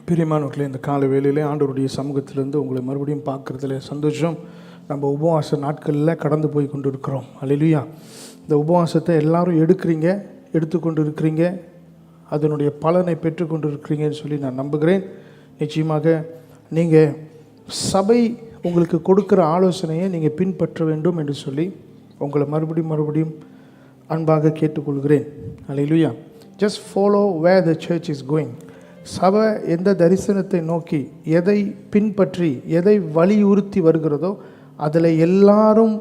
பிரியமானவர்களே, இந்த காலை வேளையிலே ஆண்டவருடைய சமூகத்திலிருந்து உங்களை மறுபடியும் பார்க்குறதுல சந்தோஷம். நம்ம உபவாச நாட்களில் கடந்து போய் கொண்டு இருக்கிறோம். அல்லேலூயா. இந்த உபவாசத்தை எல்லாரும் எடுத்துக்கொண்டு இருக்கிறீங்க, அதனுடைய பலனை பெற்றுக்கொண்டு இருக்கிறீங்கன்னு சொல்லி நான் நம்புகிறேன். நிச்சயமாக நீங்கள் சபை உங்களுக்கு கொடுக்குற ஆலோசனையை நீங்கள் பின்பற்ற வேண்டும் என்று சொல்லி உங்களை மறுபடியும் அன்பாக கேட்டுக்கொள்கிறேன். Hallelujah. Just follow where the church is going. சபை எந்த தரிசனத்தை நோக்கி எதை பின்பற்றி எதை வலியுறுத்தி வருகிறதோ அதில் எல்லாரும்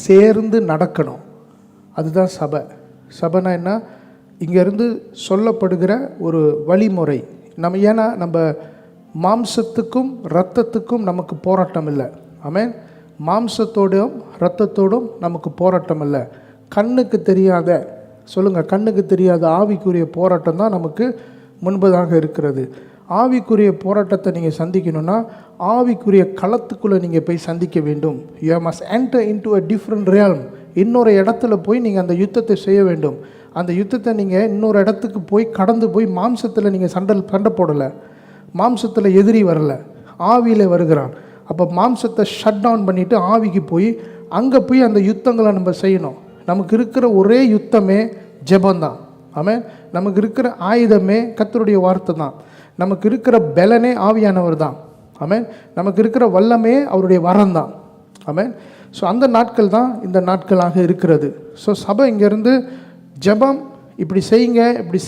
சேர்ந்து நடக்கணும். அதுதான் சபை. சபைனா என்ன? இங்கேருந்து சொல்லப்படுகிற ஒரு வழிமுறை. ஏன்னா நம்ம மாம்சத்துக்கும் இரத்தத்துக்கும் நமக்கு போராட்டம் இல்லை. ஆமென். மாம்சத்தோடும் இரத்தத்தோடும் நமக்கு போராட்டம் இல்லை. கண்ணுக்கு தெரியாத கண்ணுக்கு தெரியாத ஆவிக்குரிய போராட்டம் தான் நமக்கு முன்பதாக இருக்கிறது. ஆவிக்குரிய போராட்டத்தை நீங்கள் சந்திக்கணும்னா ஆவிக்குரிய களத்துக்குள்ளே நீங்கள் போய் சந்திக்க வேண்டும். You must enter into a different realm. இன்னொரு இடத்துல போய் நீங்கள் அந்த யுத்தத்தை செய்ய வேண்டும். அந்த யுத்தத்தை நீங்கள் இன்னொரு இடத்துக்கு போய் கடந்து போய் மாம்சத்தில் நீங்கள் சண்டை போடலை. மாம்சத்தில் எதிரி வரலை, ஆவியில் வருகிறான். அப்போ மாம்சத்தை ஷட் டவுன் பண்ணிவிட்டு ஆவிக்கு போய் அங்கே போய் அந்த யுத்தங்களை நம்ம செய்யணும். நமக்கு இருக்கிற ஒரே யுத்தமே ஜெபந்தான். ஆமென். நமக்கு இருக்கிற ஆயுதமே கர்த்தருடைய வார்த்தை தான். நமக்கு இருக்கிற பலனே ஆவியானவர் தான். ஆமென். நமக்கு இருக்கிற வல்லமே அவருடைய வரம் தான். ஆமென். ஸோ அந்த நாட்கள் தான் இந்த நாட்களாக இருக்கிறது. ஸோ சபை இங்கேருந்து ஜெபம் இப்படி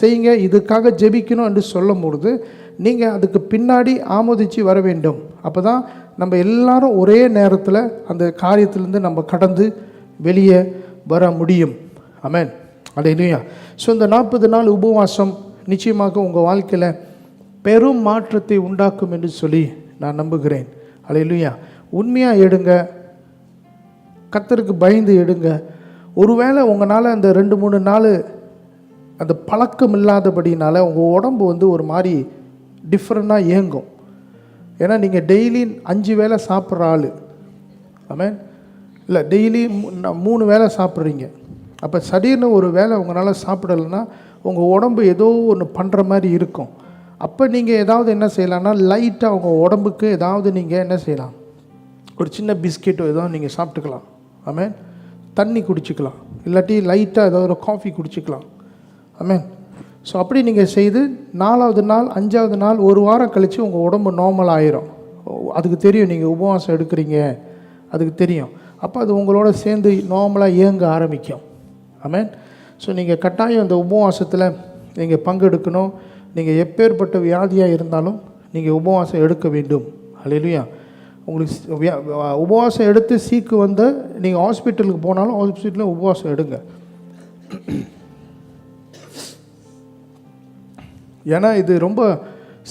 செய்யுங்க இதுக்காக ஜெபிக்கணும் என்று சொல்லும் பொழுது நீங்கள் அதுக்கு பின்னாடி ஆமோதித்து வர வேண்டும். அப்போ தான் நம்ம எல்லாரும் ஒரே நேரத்தில் அந்த காரியத்திலேருந்து நம்ம கடந்து வெளியே வர முடியும். ஆமென். அல்லேலூயா. ஸோ இந்த 40 நாள் உபவாசம் நிச்சயமாக உங்கள் வாழ்க்கையில் பெரும் மாற்றத்தை உண்டாக்கும் என்று சொல்லி நான் நம்புகிறேன். அல்லேலூயா. உண்மையாக எடுங்க, கர்த்தருக்கு பயந்து எடுங்க. ஒருவேளை உங்களால் அந்த 2-3 நாள் அந்த பழக்கம் இல்லாதபடினால உங்கள் உடம்பு ஒரு மாதிரி டிஃப்ரெண்ட்டாக இயங்கும். ஏன்னா நீங்கள் டெய்லி 5 வேளை சாப்பிட்ற ஆள். ஆமென். இல்லை, டெய்லி 3 வேளை சாப்பிட்றீங்க. அப்போ திடீர்னு ஒரு வேளை உங்களால் சாப்பிடலைன்னா உங்கள் உடம்பு ஏதோ ஒன்று பண்ணுற மாதிரி இருக்கும். அப்போ நீங்கள் ஏதாவது என்ன செய்யலாம்னா லைட்டாக உங்கள் உடம்புக்கு ஏதாவது நீங்கள் என்ன செய்யலாம், ஒரு சின்ன பிஸ்கெட்டோ ஏதோ நீங்கள் சாப்பிட்டுக்கலாம். ஆமென். தண்ணி குடிச்சிக்கலாம், இல்லாட்டி லைட்டாக ஏதாவது ஒரு காஃபி குடிச்சிக்கலாம். ஆமென். ஸோ அப்படி நீங்கள் செய்து 4வது நாள் 5வது நாள் ஒரு வாரம் கழித்து உங்கள் உடம்பு நார்மல் ஆயிரும். அதுக்கு தெரியும் நீங்கள் உபவாசம் எடுக்கிறீங்க, அதுக்கு தெரியும். அப்போ அது உங்களோட சேர்ந்து நார்மலாக இயங்க ஆரம்பிக்கும். ஆமென். ஸோ நீங்கள் கட்டாயம் இந்த உபவாசத்தில் நீங்கள் பங்கெடுக்கணும். நீங்கள் எப்பேற்பட்ட வியாதியாக இருந்தாலும் நீங்கள் உபவாசம் எடுக்க வேண்டும். அல்லேலூயா. உங்களுக்கு உபவாசம் எடுத்து சீக்கு வந்து நீங்கள் ஹாஸ்பிட்டலுக்கு போனாலும் ஹாஸ்பிட்டலில் உபவாசம் எடுங்க. ஏன்னா இது ரொம்ப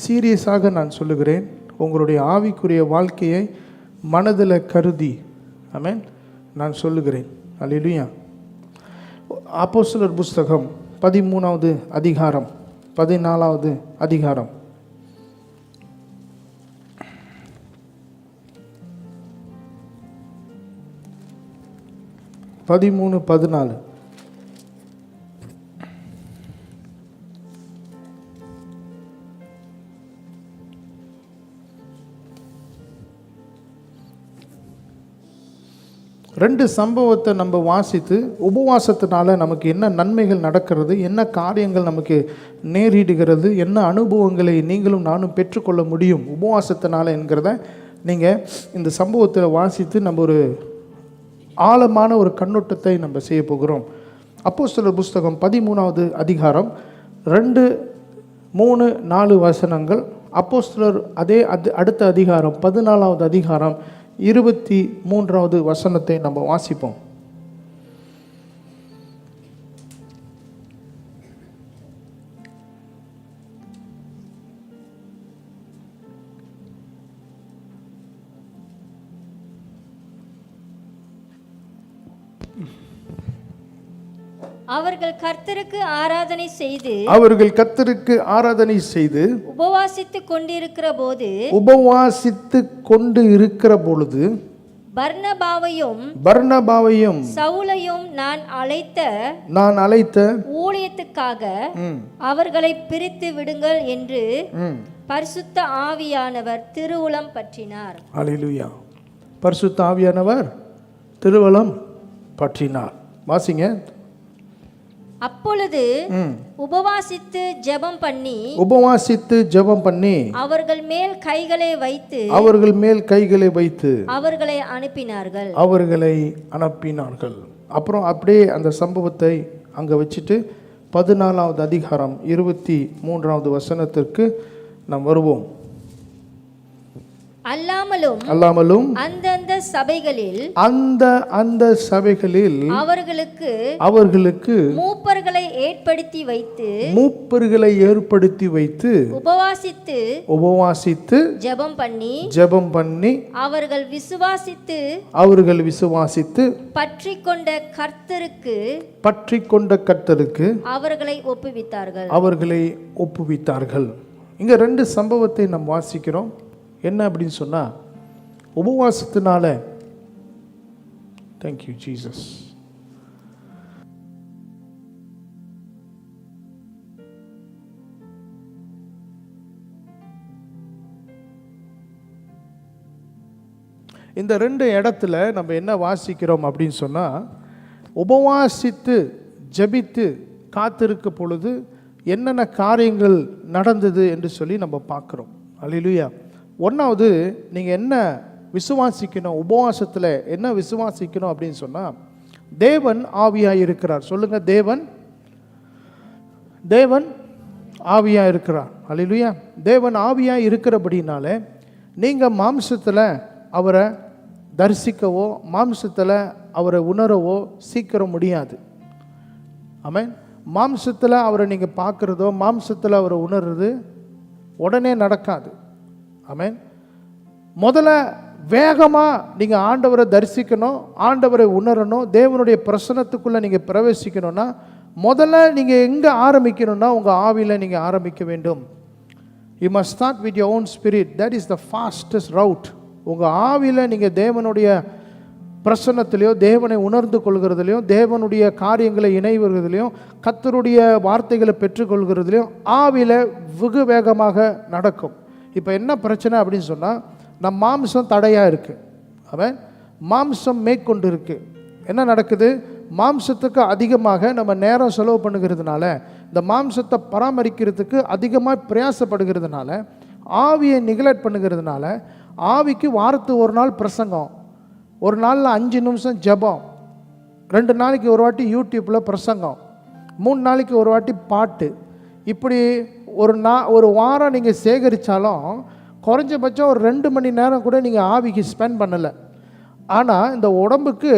சீரியஸாக நான் சொல்லுகிறேன். உங்களுடைய ஆவிக்குரிய வாழ்க்கையை மனதில் கருதி ஆமென் நான் சொல்லுகிறேன். அல்லேலூயா. அப்போஸ்தலர் புஸ்தகம் 13வது அதிகாரம் 14வது அதிகாரம் 13-14. ரெண்டு சம்பவத்தை நம்ம வாசித்து உபவாசத்தினால நமக்கு என்ன நன்மைகள் நடக்கிறது, என்ன காரியங்கள் நமக்கு நேரிடுகிறது, என்ன அனுபவங்களை நீங்களும் நானும் பெற்றுக்கொள்ள முடியும் உபவாசத்தினால என்கிறத நீங்கள் இந்த சம்பவத்தில் வாசித்து நம்ம ஒரு ஆழமான ஒரு கண்ணோட்டத்தை நம்ம செய்ய போகிறோம். அப்போஸ்தலர் புஸ்தகம் 13வது அதிகாரம் 2, 3, 4 வசனங்கள். அப்போஸ்தலர் அடுத்த அதிகாரம் 14வது அதிகாரம் 23வது வசனத்தை நம்ம வாசிப்போம். அவர்கள் கர்த்தருக்கு ஆராதனை செய்து உபவாசித்து கொண்டு இருக்கிற பொழுது பர்னபாவையும் சவுலையும் நான் அழைத்த ஊழியத்துக்காக அவர்களை பிரித்து விடுங்கள் என்று பரிசுத்த ஆவியானவர் திருவுளம் பற்றினார். அல்லேலூயா. பரிசுத்த ஆவியானவர் திருவுளம் பற்றினார். வாசிங்க. அப்பொழுது உபவாசித்து ஜெபம் பண்ணி அவர்கள் மேல் கைகளை வைத்து அவர்களை அனுப்பினார்கள். அப்புறம் அப்படியே அந்த சம்பவத்தை அங்க வச்சுட்டு 14வது அதிகாரம் 23வது வசனத்திற்கு நாம் வருவோம். அல்லாமலும் அந்தந்த சபைகளில் அவர்களுக்கு மூப்பர்களை ஏற்படுத்தி வைத்து உபவாசித்து ஜெபம் பண்ணி அவர்கள் விசுவாசித்து பற்றிக் கொண்ட கர்த்தருக்கு அவர்களை ஒப்புவித்தார்கள். இங்க 2 சம்பவத்தை நாம் வாசிக்கிறோம். என்ன அப்படின்னு சொன்னா, உபவாசத்தினால, தேங்க்யூ ஜீசஸ், இந்த 2 இடத்துல நம்ம என்ன வாசிக்கிறோம் அப்படின்னு சொன்னா, உபவாசித்து ஜெபித்து காத்திருக்க பொழுது என்னென்ன காரியங்கள் நடந்தது என்று சொல்லி நம்ம பார்க்கிறோம். அல்லேலூயா. ஒன்றாவது, நீங்கள் என்ன விசுவாசிக்கணும், உபவாசத்தில் என்ன விசுவாசிக்கணும் அப்படின்னு சொன்னால், தேவன் ஆவியாக இருக்கிறார். சொல்லுங்கள், தேவன் ஆவியாக இருக்கிறார். அல்லேலூயா. தேவன் ஆவியாக இருக்கிறபடினால நீங்கள் மாம்சத்தில் அவரை தரிசிக்கவோ மாம்சத்தில் அவரை உணரவோ சீக்கிரம் முடியாது. ஆமென். மாம்சத்தில் அவரை நீங்கள் பார்க்குறதோ மாம்சத்தில் அவரை உணர்றது உடனே நடக்காது. ஆமென். முதல்ல வேகமாக நீங்கள் ஆண்டவரை தரிசிக்கணும், ஆண்டவரை உணரணும், தேவனுடைய பிரசன்னத்துக்குள்ளே நீங்கள் பிரவேசிக்கணும்னா முதல்ல நீங்கள் எங்கே ஆரம்பிக்கணும்னா உங்கள் ஆவியில் நீங்கள் ஆரம்பிக்க வேண்டும். You must start with your own spirit. That is the fastest route. உங்கள் ஆவியில் நீங்கள் தேவனுடைய பிரசன்னத்திலையோ தேவனை உணர்ந்து கொள்கிறதுலையும் தேவனுடைய காரியங்களை இணைவதுலையும் கர்த்தருடைய வார்த்தைகளை பெற்றுக்கொள்கிறதுலையும் ஆவியில் வெகு வேகமாக நடக்கும். இப்போ என்ன பிரச்சனை அப்படின்னு சொன்னால், நம் மாம்சம் தடையாக இருக்குது. அவன் மாம்சம் மேற்கொண்டு இருக்குது. என்ன நடக்குது? மாம்சத்துக்கு அதிகமாக நம்ம நேரம் செலவு பண்ணுகிறதுனால, இந்த மாம்சத்தை பராமரிக்கிறதுக்கு அதிகமாக பிரயாசப்படுகிறதுனால, ஆவியை நிகழட் பண்ணுகிறதுனால, ஆவிக்கு வாரத்து ஒரு நாள் பிரசங்கம், ஒரு நாளில் 5 நிமிஷம் ஜெபம், 2 நாளைக்கு ஒரு வாட்டி யூடியூப்பில் பிரசங்கம், 3 நாளைக்கு ஒரு வாட்டி பாட்டு, இப்படி ஒரு வாரம் நீங்கள் சேகரித்தாலும் குறைஞ்சபட்சம் ஒரு 2 மணி நேரம் கூட நீங்கள் ஆவிக்கு ஸ்பெண்ட் பண்ணலை. ஆனால் இந்த உடம்புக்கு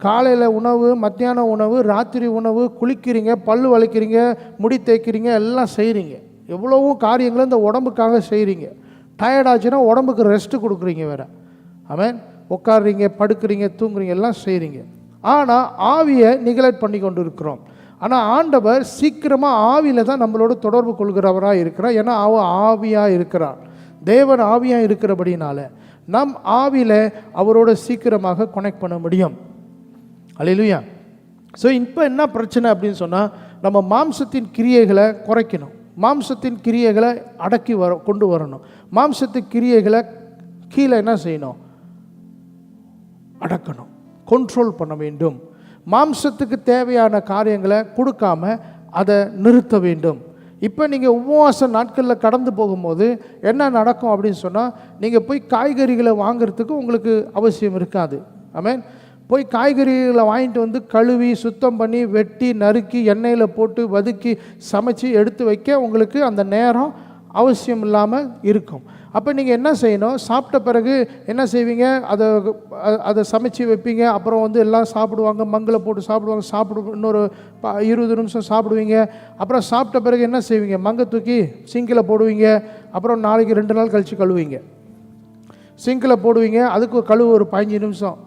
காலையில் உணவு, மத்தியான உணவு, ராத்திரி உணவு, குளிக்கிறீங்க, பல்லு வளைக்கிறீங்க, முடி தேய்க்கிறீங்க, எல்லாம் செய்கிறீங்க. எவ்வளவும் காரியங்களும் இந்த உடம்புக்காக செய்கிறீங்க. டயர்டாச்சுன்னா உடம்புக்கு ரெஸ்ட்டு கொடுக்குறீங்க வேறு. ஆமென். உட்காடுறீங்க, படுக்கிறீங்க, தூங்குறீங்க, எல்லாம் செய்கிறீங்க. ஆனால் ஆவியை நிகழட் பண்ணி கொண்டு இருக்கிறோம். ஆனால் ஆண்டவர் சீக்கிரமாக ஆவியில் தான் நம்மளோட தொடர்பு கொள்கிறவராக இருக்கிறார். ஏன்னா அவன் ஆவியாக இருக்கிறார். தேவன் ஆவியாக இருக்கிறபடினால நம் ஆவியில் அவரோட சீக்கிரமாக கனெக்ட் பண்ண முடியும். அல்லேலூயா. ஸோ இப்போ என்ன பிரச்சனை அப்படின்னு சொன்னால், நம்ம மாம்சத்தின் கிரியைகளை குறைக்கணும், மாம்சத்தின் கிரியைகளை அடக்கி கொண்டு வரணும். மாம்சத்தின் கிரியைகளை கீழே என்ன செய்யணும்? அடக்கணும், கண்ட்ரோல் பண்ண வேண்டும். மாம்சத்துக்கு தேவையான காரியங்களை கொடுக்காம அதை நிறுத்த வேண்டும். இப்போ நீங்கள் உபவாச நாட்களில் கடந்து போகும்போது என்ன நடக்கும் அப்படின்னு சொன்னால், நீங்கள் போய் காய்கறிகளை வாங்கிறதுக்கு உங்களுக்கு அவசியம் இருக்காது. ஆமென். போய் காய்கறிகளை வாங்கிட்டு வந்து கழுவி சுத்தம் பண்ணி வெட்டி நறுக்கி எண்ணெயில் போட்டு வதக்கி சமைச்சு எடுத்து வைக்க உங்களுக்கு அந்த நேரம் அவசியம் இல்லாமல் இருக்கும். அப்போ நீங்கள் என்ன செய்யணும்? சாப்பிட்ட பிறகு என்ன செய்வீங்க? அதை சமைச்சு வைப்பீங்க. அப்புறம் வந்து எல்லாம் சாப்பிடுவாங்க, மங்களை போட்டு சாப்பிடுவாங்க. இன்னொரு 20 நிமிஷம் சாப்பிடுவீங்க. அப்புறம் சாப்பிட்ட பிறகு என்ன செய்வீங்க? மங்கை தூக்கி சிங்கில் போடுவீங்க. அப்புறம் நாளைக்கு 2 நாள் கழித்து கழுவீங்க. சிங்கில் போடுவீங்க, அதுக்கு கழுவு ஒரு 15 நிமிஷம்.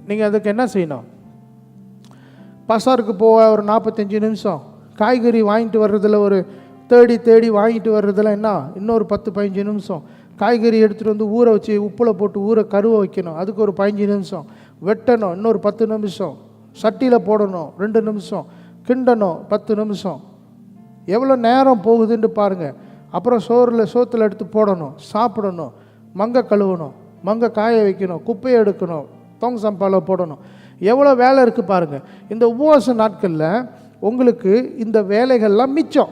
நீங்கள் அதுக்கு என்ன செய்யணும்? பசாருக்கு போக ஒரு 45 நிமிஷம். காய்கறி வாங்கிட்டு வர்றதில் ஒரு தேடி வாங்கிட்டு வர்றதில் என்ன இன்னொரு 10-15 நிமிஷம். காய்கறி எடுத்துகிட்டு வந்து ஊற வச்சு உப்பில் போட்டு கருவ வைக்கணும், அதுக்கு ஒரு 15 நிமிஷம், வெட்டணும் இன்னொரு 10 நிமிஷம், சட்டியில் போடணும் 2 நிமிஷம், கிண்டணும் 10 நிமிஷம், எவ்வளோ நேரம் போகுதுன்னு பாருங்கள். அப்புறம் சோத்தில் எடுத்து போடணும், சாப்பிடணும், மங்கை கழுவணும், மங்கை காய வைக்கணும், குப்பையை எடுக்கணும், தொங்க சம்பாவில் போடணும், எவ்வளோ வேலை இருக்குது பாருங்கள். இந்த உபவாச நாட்களில் உங்களுக்கு இந்த வேலைகள்லாம் மிச்சம்.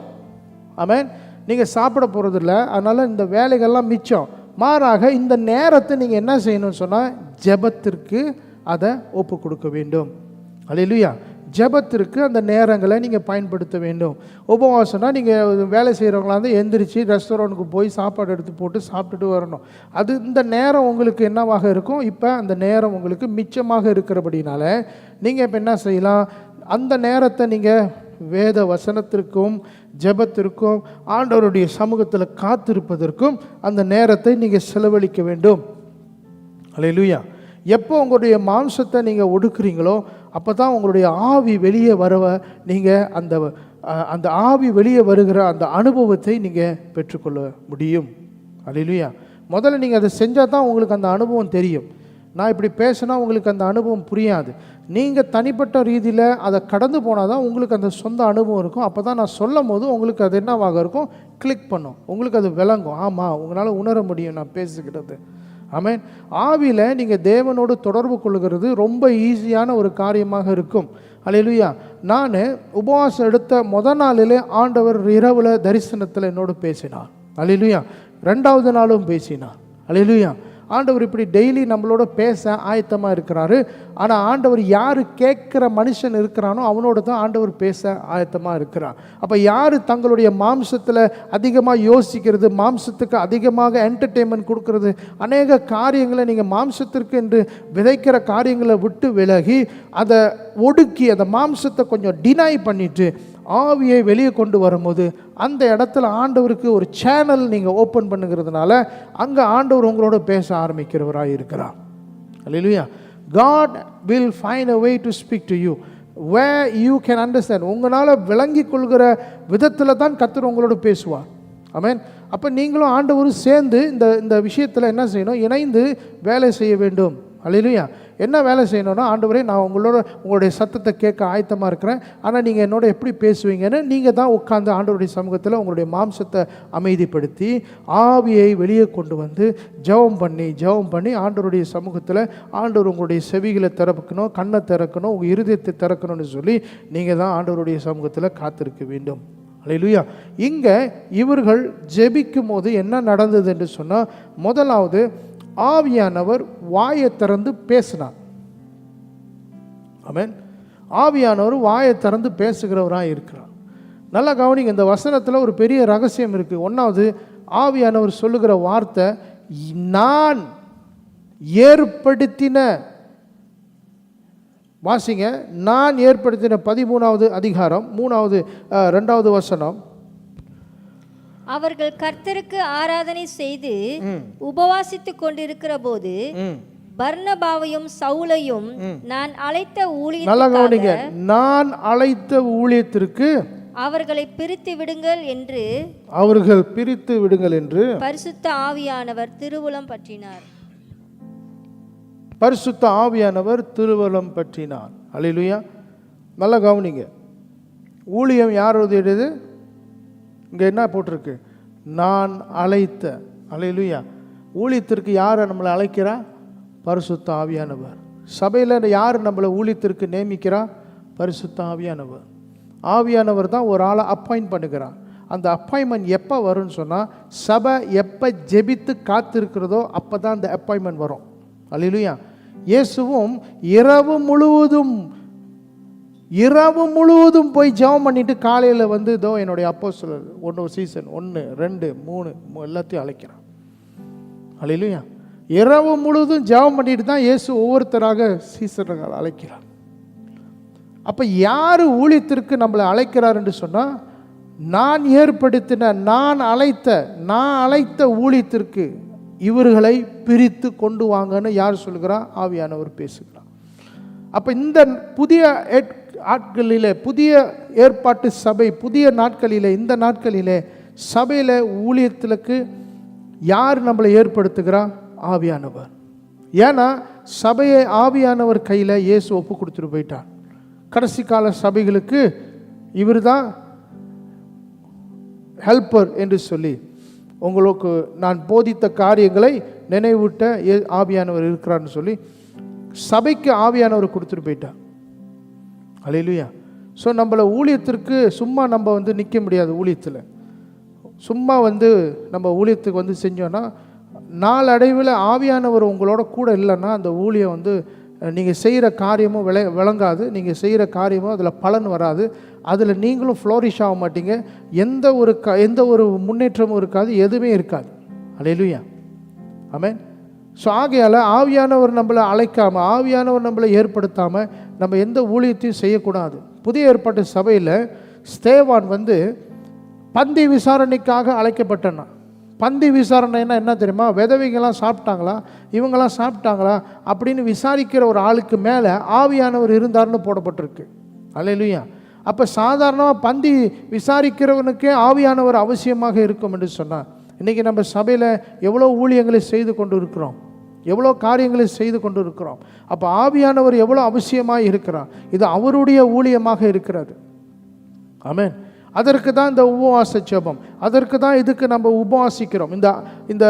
ஆமென். நீங்கள் சாப்பிட போகிறதில்ல, அதனால் இந்த வேலைகள்லாம் மிச்சம். மாறாக இந்த நேரத்தை நீங்கள் என்ன செய்யணும்னு சொன்னால் ஜெபத்திற்கு அதை ஒப்பு கொடுக்க வேண்டும். அல்லேலூயா. ஜெபத்திற்கு அந்த நேரங்களை நீங்கள் பயன்படுத்த வேண்டும். உபவாசம்னா நீங்கள் வேலை செய்கிறவங்களா வந்து எந்திரிச்சு ரெஸ்டாரண்ட்டுக்கு போய் சாப்பாடு எடுத்து போட்டு சாப்பிட்டுட்டு வரணும். அது இந்த நேரம் உங்களுக்கு என்னவாக இருக்கும்? இப்போ அந்த நேரம் உங்களுக்கு மிச்சமாக இருக்கிறபடினால நீங்கள் இப்போ என்ன செய்யலாம்? அந்த நேரத்தை நீங்கள் வேத வசனத்திற்கும் ஜெபத்திற்கும் ஆண்டவருடைய சமூகத்தில் காத்திருப்பதற்கும் அந்த நேரத்தை நீங்கள் செலவழிக்க வேண்டும். அல்லேலூயா. எப்போ உங்களுடைய மாம்சத்தை நீங்கள் ஒடுக்குறீங்களோ அப்போ தான் உங்களுடைய ஆவி வெளியே நீங்கள் அந்த ஆவி வெளியே வருகிற அந்த அனுபவத்தை நீங்கள் பெற்றுக்கொள்ள முடியும். அல்லேலூயா. முதல்ல நீங்கள் அதை செஞ்சால் தான் உங்களுக்கு அந்த அனுபவம் தெரியும். நான் இப்படி பேசினா உங்களுக்கு அந்த அனுபவம் புரியாது. நீங்கள் தனிப்பட்ட ரீதியில் அதை கடந்து போனால் தான் உங்களுக்கு அந்த சொந்த அனுபவம் இருக்கும். அப்போ தான் நான் சொல்லும் போது உங்களுக்கு அது என்னவாக இருக்கும்? கிளிக் பண்ணும், உங்களுக்கு அது விளங்கும். ஆமாம், உங்களால் உணர முடியும் நான் பேசுகிறது. ஆமென். ஆவியில் நீங்கள் தேவனோடு தொடர்பு கொள்கிறது ரொம்ப ஈஸியான ஒரு காரியமாக இருக்கும். அல்லேலூயா. நான் உபவாசம் எடுத்த நாளிலே ஆண்டவர் இரவில் தரிசனத்தில் என்னோடு பேசினார். அல்லேலூயா. 2வது நாளும் பேசினார். அல்லேலூயா. ஆண்டவர் இப்படி டெய்லி நம்மளோட பேச ஆயத்தமாக இருக்கிறாரு. ஆனால் ஆண்டவர் யார் கேட்குற மனுஷன் இருக்கிறானோ அவனோட தான் ஆண்டவர் பேச ஆயத்தமாக இருக்கிறார். அப்போ யார் தங்களுடைய மாம்சத்தில் அதிகமாக யோசிக்கிறது, மாம்சத்துக்கு அதிகமாக என்டர்டெயின்மெண்ட் கொடுக்கறது, அநேக காரியங்களை நீங்கள் மாம்சத்திற்கு என்று விதைக்கிற காரியங்களை விட்டு விலகி அதை ஒடுக்கி அந்த மாம்சத்தை கொஞ்சம் டினை பண்ணிட்டு ஆவியை வெளியே கொண்டு வரும்போது அந்த இடத்துல ஆண்டவருக்கு ஒரு சேனல் நீங்கள் ஓப்பன் பண்ணுகிறதுனால அங்கே ஆண்டவர் உங்களோட பேச ஆரம்பிக்கிறவராக இருக்கிறார். அல்லேலூயா. God will find a way to speak to you where you can understand. உங்களால் விளங்கி கொள்கிற விதத்தில் தான் கர்த்தர் உங்களோட பேசுவார். ஆமென். அப்போ நீங்களும் ஆண்டவரும் சேர்ந்து இந்த விஷயத்தில் என்ன செய்யணும்? இணைந்து வேலை செய்ய வேண்டும். அல்லேலூயா. என்ன வேலை செய்யணும்னா, ஆண்டவரே நான் உங்களுடைய சத்தத்தை கேட்க ஆயத்தமாக இருக்கிறேன், ஆனால் நீங்கள் என்னோட எப்படி பேசுவீங்கன்னு நீங்கள் தான் உட்காந்து ஆண்டவருடைய சமூகத்தில் உங்களுடைய மாம்சத்தை அமைதிப்படுத்தி ஆவியை வெளியே கொண்டு வந்து ஜெபம் பண்ணி ஆண்டவருடைய சமூகத்தில் ஆண்டவர் உங்களுடைய செவிகளை திறக்கணும், கண்ணை திறக்கணும், உங்கள் இருதயத்தை திறக்கணும்னு சொல்லி நீங்கள் தான் ஆண்டவருடைய சமூகத்தில் காத்திருக்க வேண்டும். அல்லேலூயா. இங்கே இவர்கள் ஜெபிக்கும் போது என்ன நடந்தது என்று சொன்னால், முதலாவது ஆவியானவர் வாயை திறந்து பேசினார். ஆமென். ஆவியானவர் வாயை திறந்து பேசுகிறவராக இருக்கிறார். நல்லா கவனிங்க, இந்த வசனத்தில் ஒரு பெரிய ரகசியம் இருக்குது. 1வது ஆவியானவர் சொல்லுகிற வார்த்தை நான் ஏற்படுத்தின. வாசிங்க, நான் ஏற்படுத்தின 13வது அதிகாரம் 2வது வசனம். அவர்கள் கர்த்தருக்கு ஆராதனை செய்து உபவாசித்துக் கொண்டிருக்கிற போது பர்னபாவையும் சவுலையும் நான் அழைத்த ஊழியத்திற்கு நான் அழைத்த ஊழியத்திற்கு அவர்களை பிரித்து விடுங்கள் என்று பரிசுத்த ஆவியானவர் திருவுளம் பற்றினார். பரிசுத்த ஆவியானவர் திருவுளம் பற்றினார். அல்லேலூயா. நல்லா கவனிங்க, ஊழியம் யாருடையது? இங்கே என்ன போட்டிருக்கு? நான் அழைத்த. அல்லேலூயா. ஊழியத்திற்கு யார் நம்மளை அழைக்கிறா? பரிசுத்த ஆவியானவர். சபையில் யார் நம்மளை ஊழியத்திற்கு நியமிக்கிறா? பரிசுத்த ஆவியானவர். ஆவியானவர் தான் ஒரு ஆளை அப்பாயிண்ட் பண்ணுகிறார். அந்த அப்பாயின்மெண்ட் எப்போ வரும்னு சொன்னால், சபை எப்போ ஜெபித்து காத்திருக்கிறதோ அப்போ தான் அந்த அப்பாயின்மெண்ட் வரும். அல்லேலூயா. இயேசுவும் இரவு முழுவதும் போய் ஜெபம் பண்ணிட்டு காலையில் வந்து இதோ என்னுடைய அப்போஸ்தலர் 1 சீசன் 1 2 3 எல்லாத்தையும் அழைக்கிறான். அல்லேலூயா. இரவு முழுவதும் ஜெபம் பண்ணிட்டு தான் இயேசு ஒவ்வொருத்தராக சீசர்கள் அழைக்கிறார். அப்போ யார் ஊழியத்திற்கு நம்மளை அழைக்கிறார் என்று சொன்னால், நான் ஏற்படுத்தின நான் அழைத்த ஊழியத்திற்கு இவர்களை பிரித்து கொண்டு வாங்கன்னு யார் சொல்கிறா? ஆவியானவர் பேசுகிறார். அப்போ இந்த புதிய ஆட்களிலே, புதிய ஏற்பாட்டு சபை, புதிய நாட்களிலே, இந்த நாட்களிலே சபையில் ஊழியத்திற்கு யார் நம்மளை ஏற்படுத்துகிறா? ஆவியானவர். ஏன்னா சபையை ஆவியானவர் கையில் இயேசு ஒப்பு கொடுத்துட்டு போயிட்டார். கடைசி கால சபைகளுக்கு இவர் தான் ஹெல்ப்பர் என்று சொல்லி உங்களுக்கு நான் போதித்த காரியங்களை நினைவூட்ட ஆவியானவர் இருக்கிறார்னு சொல்லி சபைக்கு ஆவியானவர் கொடுத்துட்டு போயிட்டார். அல்லேலூயா. ஸோ நம்மளை ஊழியத்திற்கு சும்மா நம்ம நிற்க முடியாது. ஊழியத்தில் சும்மா நம்ம ஊழியத்துக்கு செஞ்சோன்னா நாளடைவில் ஆவியானவர் உங்களோட கூட இல்லைன்னா அந்த ஊழியம் நீங்கள் செய்கிற காரியமும் விளங்காது. நீங்கள் செய்கிற காரியமும் அதில் பலன் வராது. அதில் நீங்களும் ஃப்ளோரிஷ் ஆக மாட்டீங்க. எந்த ஒரு முன்னேற்றமும் இருக்காது, எதுவுமே இருக்காது. அல்லேலூயா. ஆமென். ஸோ ஆகையால் ஆவியானவர் நம்மளை அழைக்காமல், ஆவியானவர் நம்மளை ஏற்படுத்தாமல் நம்ம எந்த ஊழியத்தையும் செய்யக்கூடாது. புதிய ஏற்பாட்டு சபையில் ஸ்தேவான் பந்தி விசாரணைக்காக அழைக்கப்பட்டனா. பந்தி விசாரணைன்னா என்ன தெரியுமா? விதவைகள்லாம் சாப்பிட்டாங்களா, இவங்கெல்லாம் சாப்பிட்டாங்களா அப்படின்னு விசாரிக்கிற ஒரு ஆளுக்கு மேலே ஆவியானவர் இருந்தார்னு போடப்பட்டிருக்கு. அல்லேலூயா. அப்போ சாதாரணமாக பந்தி விசாரிக்கிறவனுக்கே ஆவியானவர் அவசியமாக இருக்கும் என்று சொன்னார். இன்றைக்கி நம்ம சபையில் எவ்வளோ ஊழியங்களை செய்து கொண்டு இருக்கிறோம், எவ்வளோ காரியங்களை செய்து கொண்டு இருக்கிறோம். அப்போ ஆவியானவர் எவ்வளோ அவசியமாக இருக்கிறார். இது அவருடைய ஊழியமாக இருக்கிறது. ஆமென். அதற்கு தான் இந்த உபவாச ஜெபம், அதற்கு தான் இதுக்கு நம்ம உபவாசிக்கிறோம். இந்த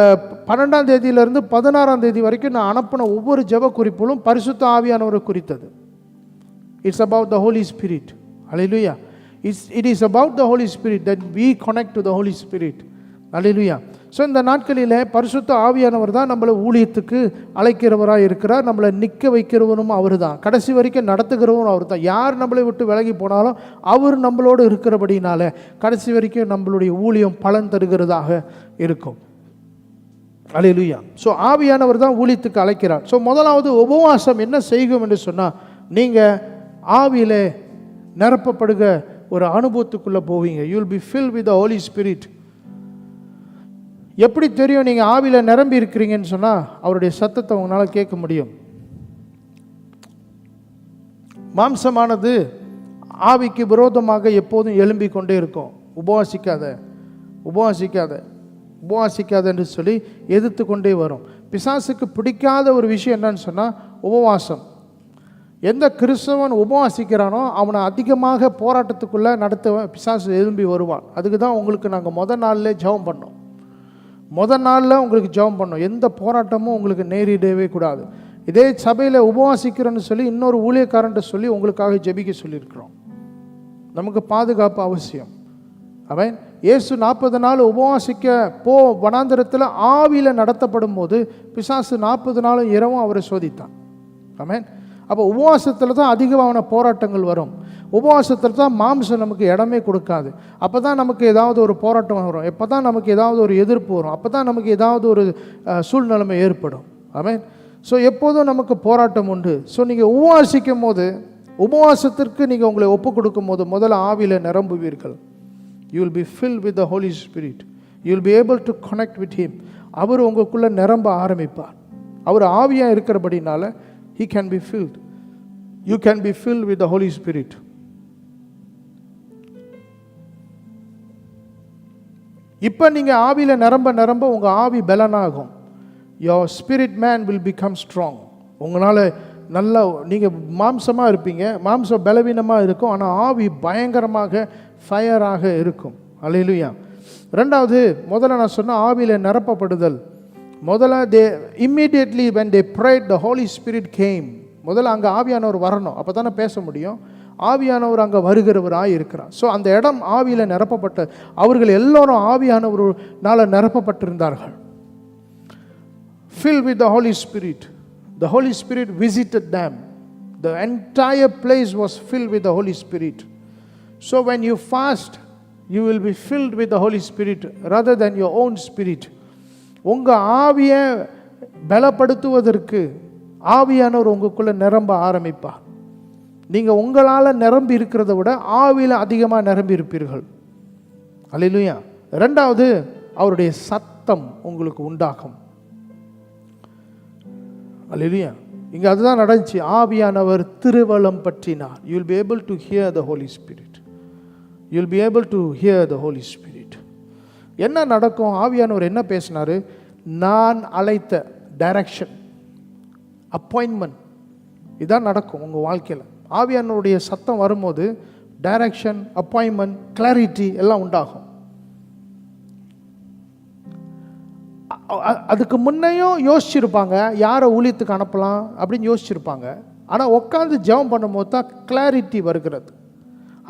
12ஆம் தேதியிலிருந்து 16ஆம் தேதி வரைக்கும் நான் அனுப்பின ஒவ்வொரு ஜெப குறிப்புகளும் பரிசுத்த ஆவியானவரை குறித்தது. It's about the Holi Spirit. அல்லேலூயா. It is about the Holy Spirit that we connect to the Holy Spirit. Hallelujah. So இந்த நாட்களில் பரிசுத்த ஆவியானவர் தான் நம்மளை ஊழியத்துக்கு அழைக்கிறவராக இருக்கிறார். நம்மளை நிற்க வைக்கிறவரும் அவர் தான், கடைசி வரைக்கும் நடத்துகிறவரும் அவர் தான். யார் நம்மளை விட்டு விலகி போனாலும் அவர் நம்மளோடு இருக்கிறபடினால கடைசி வரைக்கும் நம்மளுடைய ஊழியம் பலன் தருகிறதாக இருக்கும். அல்லேலூயா. ஸோ ஆவியானவர் தான் ஊழியத்துக்கு அழைக்கிறார். ஸோ முதலாவது உபவாசம் என்ன செய்யும் என்று சொன்னால், நீங்கள் ஆவியிலே நிரப்பப்படுக ஒரு அனுபவத்துக்குள்ளே போவீங்க. You will be filled with the Holi Spirit. எப்படி தெரியும் நீங்கள் ஆவியில் நிரம்பி இருக்கிறீங்கன்னு சொன்னால், அவருடைய சத்தத்தை உங்களால் கேட்க முடியும். மாம்சமானது ஆவிக்கு விரோதமாக எப்போதும் எழும்பிக் கொண்டே இருக்கும். உபவாசிக்காத உபவாசிக்காத உபவாசிக்காத என்று சொல்லி எதிர்த்து கொண்டே வரும். பிசாசுக்கு பிடிக்காத ஒரு விஷயம் என்னன்னு சொன்னால் உபவாசம். எந்த கிறிஸ்தவன் உபவாசிக்கிறானோ அவனை அதிகமாக போராட்டத்துக்குள்ளே நடத்த பிசாசு எழும்பி வருவான். அதுக்கு தான் உங்களுக்கு நாங்கள் முதல் நாளில் ஜெபம் பண்ணோம். முதல் நாளில் உங்களுக்கு ஜெபம் பண்ணோம். எந்த போராட்டமும் உங்களுக்கு நேரிடவே கூடாது. இதே சபையில் உபவாசிக்கிறோன்னு சொல்லி இன்னொரு ஊழியக்காரன்ட்டு சொல்லி உங்களுக்காக ஜெபிக்க சொல்லியிருக்கிறோம். நமக்கு பாதுகாப்பு அவசியம். அவன் இயேசு 40 நாள் உபவாசிக்க வனாந்தரத்தில் ஆவியில் நடத்தப்படும் போது பிசாசு 40 நாளும் இரவும் அவரை சோதித்தான். ஆமென். அப்போ உபவாசத்தில் தான் அதிகமான போராட்டங்கள் வரும். உபவாசத்தில் தான் மாம்சம் நமக்கு இடமே கொடுக்காது. அப்போ தான் நமக்கு ஏதாவது ஒரு போராட்டம் வரும், எப்போ தான் நமக்கு ஏதாவது ஒரு எதிர்ப்பு வரும், அப்போ தான் நமக்கு ஏதாவது ஒரு சூழ்நிலைமை ஏற்படும். ஆமென். ஸோ எப்போதும் நமக்கு போராட்டம் உண்டு. ஸோ நீங்கள் உபவாசிக்கும் போது, உபவாசத்திற்கு நீங்கள் உங்களை ஒப்பு கொடுக்கும் போது முதல்ல ஆவியில் நிரம்புவீர்கள். You will be filled with the Holi spirit. You will be able to connect with him. அவர் உங்களுக்குள்ளே நிரம்ப ஆரம்பிப்பார். அவர் ஆவியாக இருக்கிறபடினால he can be filled. You can be filled with the Holy Spirit. இப்போ நீங்கள் ஆவியில் நிரம்ப உங்கள் ஆவி பலனாகும். your spirit man will become strong. உங்களால் நல்லா நீங்கள் மாம்சமாக இருப்பீங்க, மாம்சம் பலவீனமாக இருக்கும், ஆனால் ஆவி பயங்கரமாக ஃபயராக இருக்கும். அல்லேலூயா. ரெண்டாவது, முதல்ல நான் சொன்ன ஆவியில் நிரப்பப்படுதல். முதல்ல immediately when they prayed the Holy Spirit came. முதல்ல அங்கே ஆவியானவர் வரணும், அப்போ தானே பேச முடியும். ஆவியானவர் அங்கே வருகிறவராக இருக்கிறார். ஸோ அந்த இடம் ஆவியில் நிரப்பப்பட்ட அவர்கள் எல்லோரும் ஆவியானவரால் நிரப்பப்பட்டிருந்தார்கள். Filled with the Holy Spirit. The Holy Spirit visited them. The entire place was filled with the Holy Spirit. So when you fast, you will be filled with the Holy Spirit rather than your own spirit. உங்கள் ஆவியை பலப்படுத்துவதற்கு ஆவியானவர் உங்களுக்குள்ளே நிரம்ப ஆரம்பிப்பார். நீங்கள் உங்களால் நிரம்பி இருக்கிறத விட ஆவியில் அதிகமாக நிரம்பி இருப்பீர்கள். அல்லேலூயா. ரெண்டாவது, அவருடைய சத்தம் உங்களுக்கு உண்டாகும். அல்லேலூயா. இங்கே அதுதான் நடந்துச்சு. ஆவியானவர் Thiruvalam பற்றினார். You will be able to hear the Holy Spirit. You will be able to hear the Holy Spirit. என்ன நடக்கும்? ஆவியானவர் என்ன பேசினார்? நான் அழைத்த டைரக்ஷன், அப்பாயின்மெண்ட், இதான் நடக்கும் உங்கள் வாழ்க்கையில். ஆவியானவருடைய சத்தம் வரும்போது டைரக்ஷன், அப்பாயின்மெண்ட், கிளாரிட்டி எல்லாம் உண்டாகும். அதுக்கு முன்னையும் யோசிச்சிருப்பாங்க யாரை ஊழியத்துக்கு அனுப்பலாம் அப்படின்னு யோசிச்சிருப்பாங்க. ஆனால் உட்காந்து ஜெபம் பண்ணும்போது தான் கிளாரிட்டி வருகிறது.